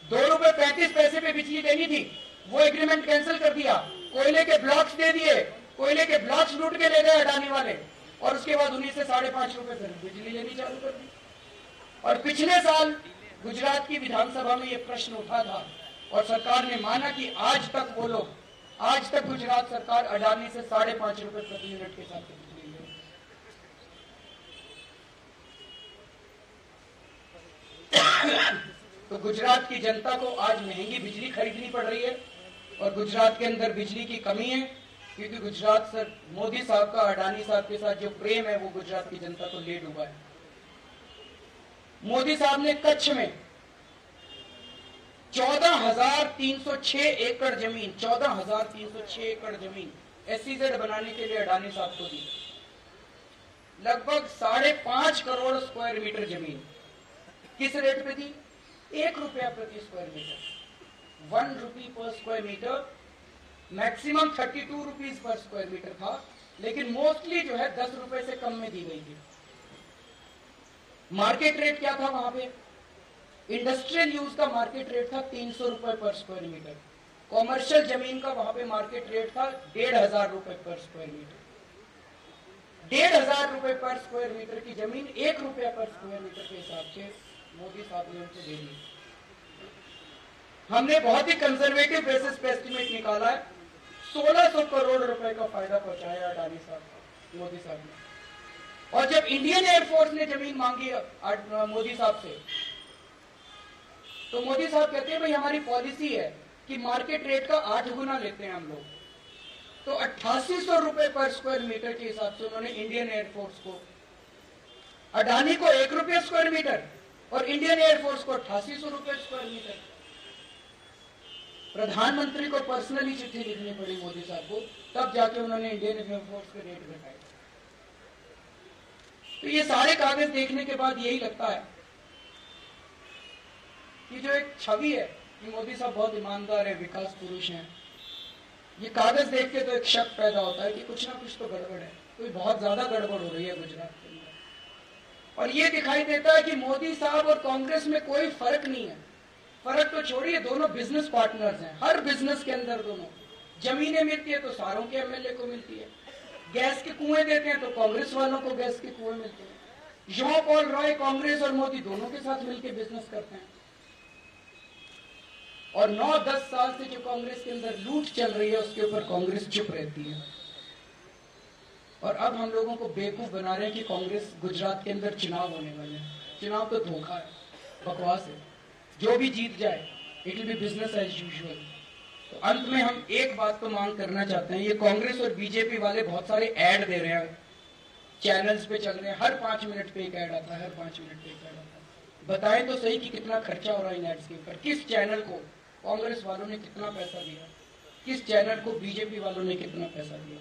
2 रुपए 35 पैसे पे बिजली देनी थी, वो एग्रीमेंट कैंसिल कर दिया। कोयले के ब्लॉक्स दे दिए, कोयले के ब्लॉक्स लूट के ले गए अडानी वाले, और उसके बाद उन्हीं से 5.5 रुपए फिर बिजली लेनी चालू कर दी। और पिछले साल गुजरात की विधानसभा में यह प्रश्न उठा था और सरकार ने माना कि आज तक गुजरात सरकार अडानी से 5.5 रुपए प्रति यूनिट के साथ बिजली ले। तो गुजरात की जनता को आज महंगी बिजली खरीदनी पड़ रही है और गुजरात के अंदर बिजली की कमी है, क्योंकि गुजरात सर मोदी साहब का अडानी साहब के साथ जो प्रेम है वो गुजरात की जनता को ले डूबा है। मोदी साहब ने कच्छ में 14,306 एकड़ जमीन 14,306 एकड़ जमीन SEZ बनाने के लिए अडानी साहब को दी। लगभग 5.5 करोड़ स्क्वायर मीटर जमीन किस रेट पे दी? 1 रुपया प्रति square metre, 1 rupee per square metre. Maximum 32 rupees per square metre था, लेकिन मोस्टली जो है 10 रुपए से कम में दी गई थी। मार्केट रेट क्या था वहां पे? इंडस्ट्रियल यूज का मार्केट रेट था 300 रुपए पर स्क्वायर मीटर। कॉमर्शियल जमीन का वहां पे मार्केट रेट था 1,500 रुपए पर स्क्वायर मीटर। 1,500 रुपए पर स्क्वायर मीटर की जमीन 1 रुपया पर स्क्वायर मीटर के हिसाब से मोदी साहब ने उनको दे दी। हमने बहुत ही कंजर्वेटिव बेसिस पे एस्टिमेट निकाला है, 1600 करोड़ रुपए का फायदा पहुंचाया अडानी साहब मोदी साहब ने। और जब इंडियन एयरफोर्स ने जमीन मांगी मोदी साहब से, तो मोदी साहब कहते हैं भाई हमारी पॉलिसी है कि मार्केट रेट का 8 गुना लेते हैं हम लोग। तो 8800 रुपए पर स्क्वायर मीटर के हिसाब से उन्होंने इंडियन एयरफोर्स को, अडानी को 1 रुपया स्क्वायर मीटर और इंडियन एयरफोर्स को 8800 रुपए स्क्वायर मीटर। प्रधानमंत्री को पर्सनली चिट्ठी लिखनी पड़ी मोदी साहब को, तब जाके उन्होंने इंडियन एयरफोर्स के रेट घटाए। तो ये सारे कागज देखने के बाद यही लगता है कि जो एक छवि है कि मोदी साहब बहुत ईमानदार है, विकास पुरुष हैं, ये कागज देख के तो एक शक पैदा होता है कि कुछ ना कुछ तो गड़बड़ है, कोई बहुत ज्यादा गड़बड़ हो रही है गुजरात के अंदर। और ये दिखाई देता है कि मोदी साहब और कांग्रेस में कोई फर्क नहीं है। फर्क तो छोड़िए, दोनों बिजनेस पार्टनर्स हैं। हर बिजनेस के अंदर दोनों, जमीनें मिलती है तो सारों के MLA को मिलती है, गैस के कुएं देते हैं तो कांग्रेस वालों को गैस के कुएं मिलते हैं। जॉन पॉल रॉय कांग्रेस और मोदी दोनों के साथ मिलकर बिजनेस करते हैं। और 9-10 साल से जो कांग्रेस के अंदर लूट चल रही है उसके ऊपर कांग्रेस चुप रहती है। और अब हम लोगों को बेवकूफ बना रहे हैं कि कांग्रेस गुजरात के अंदर चुनाव होने वाले हैं। चुनाव तो धोखा है, बकवास है। जो भी जीत जाए it will be business as usual. तो अंत में हम एक बात तो मांग करना चाहते हैं, ये कांग्रेस और बीजेपी वाले बहुत सारे ऐड दे रहे हैं, चैनल्स पे चल रहे हैं, हर 5 मिनट पे एक ऐड आता है, हर 5 मिनट पे एक ऐड आता है। बताएं तो सही कि कितना खर्चा हो रहा है इन एड्स के ऊपर, किस चैनल को कांग्रेस वालों ने कितना पैसा दिया, किस चैनल को बीजेपी वालों ने कितना पैसा दिया।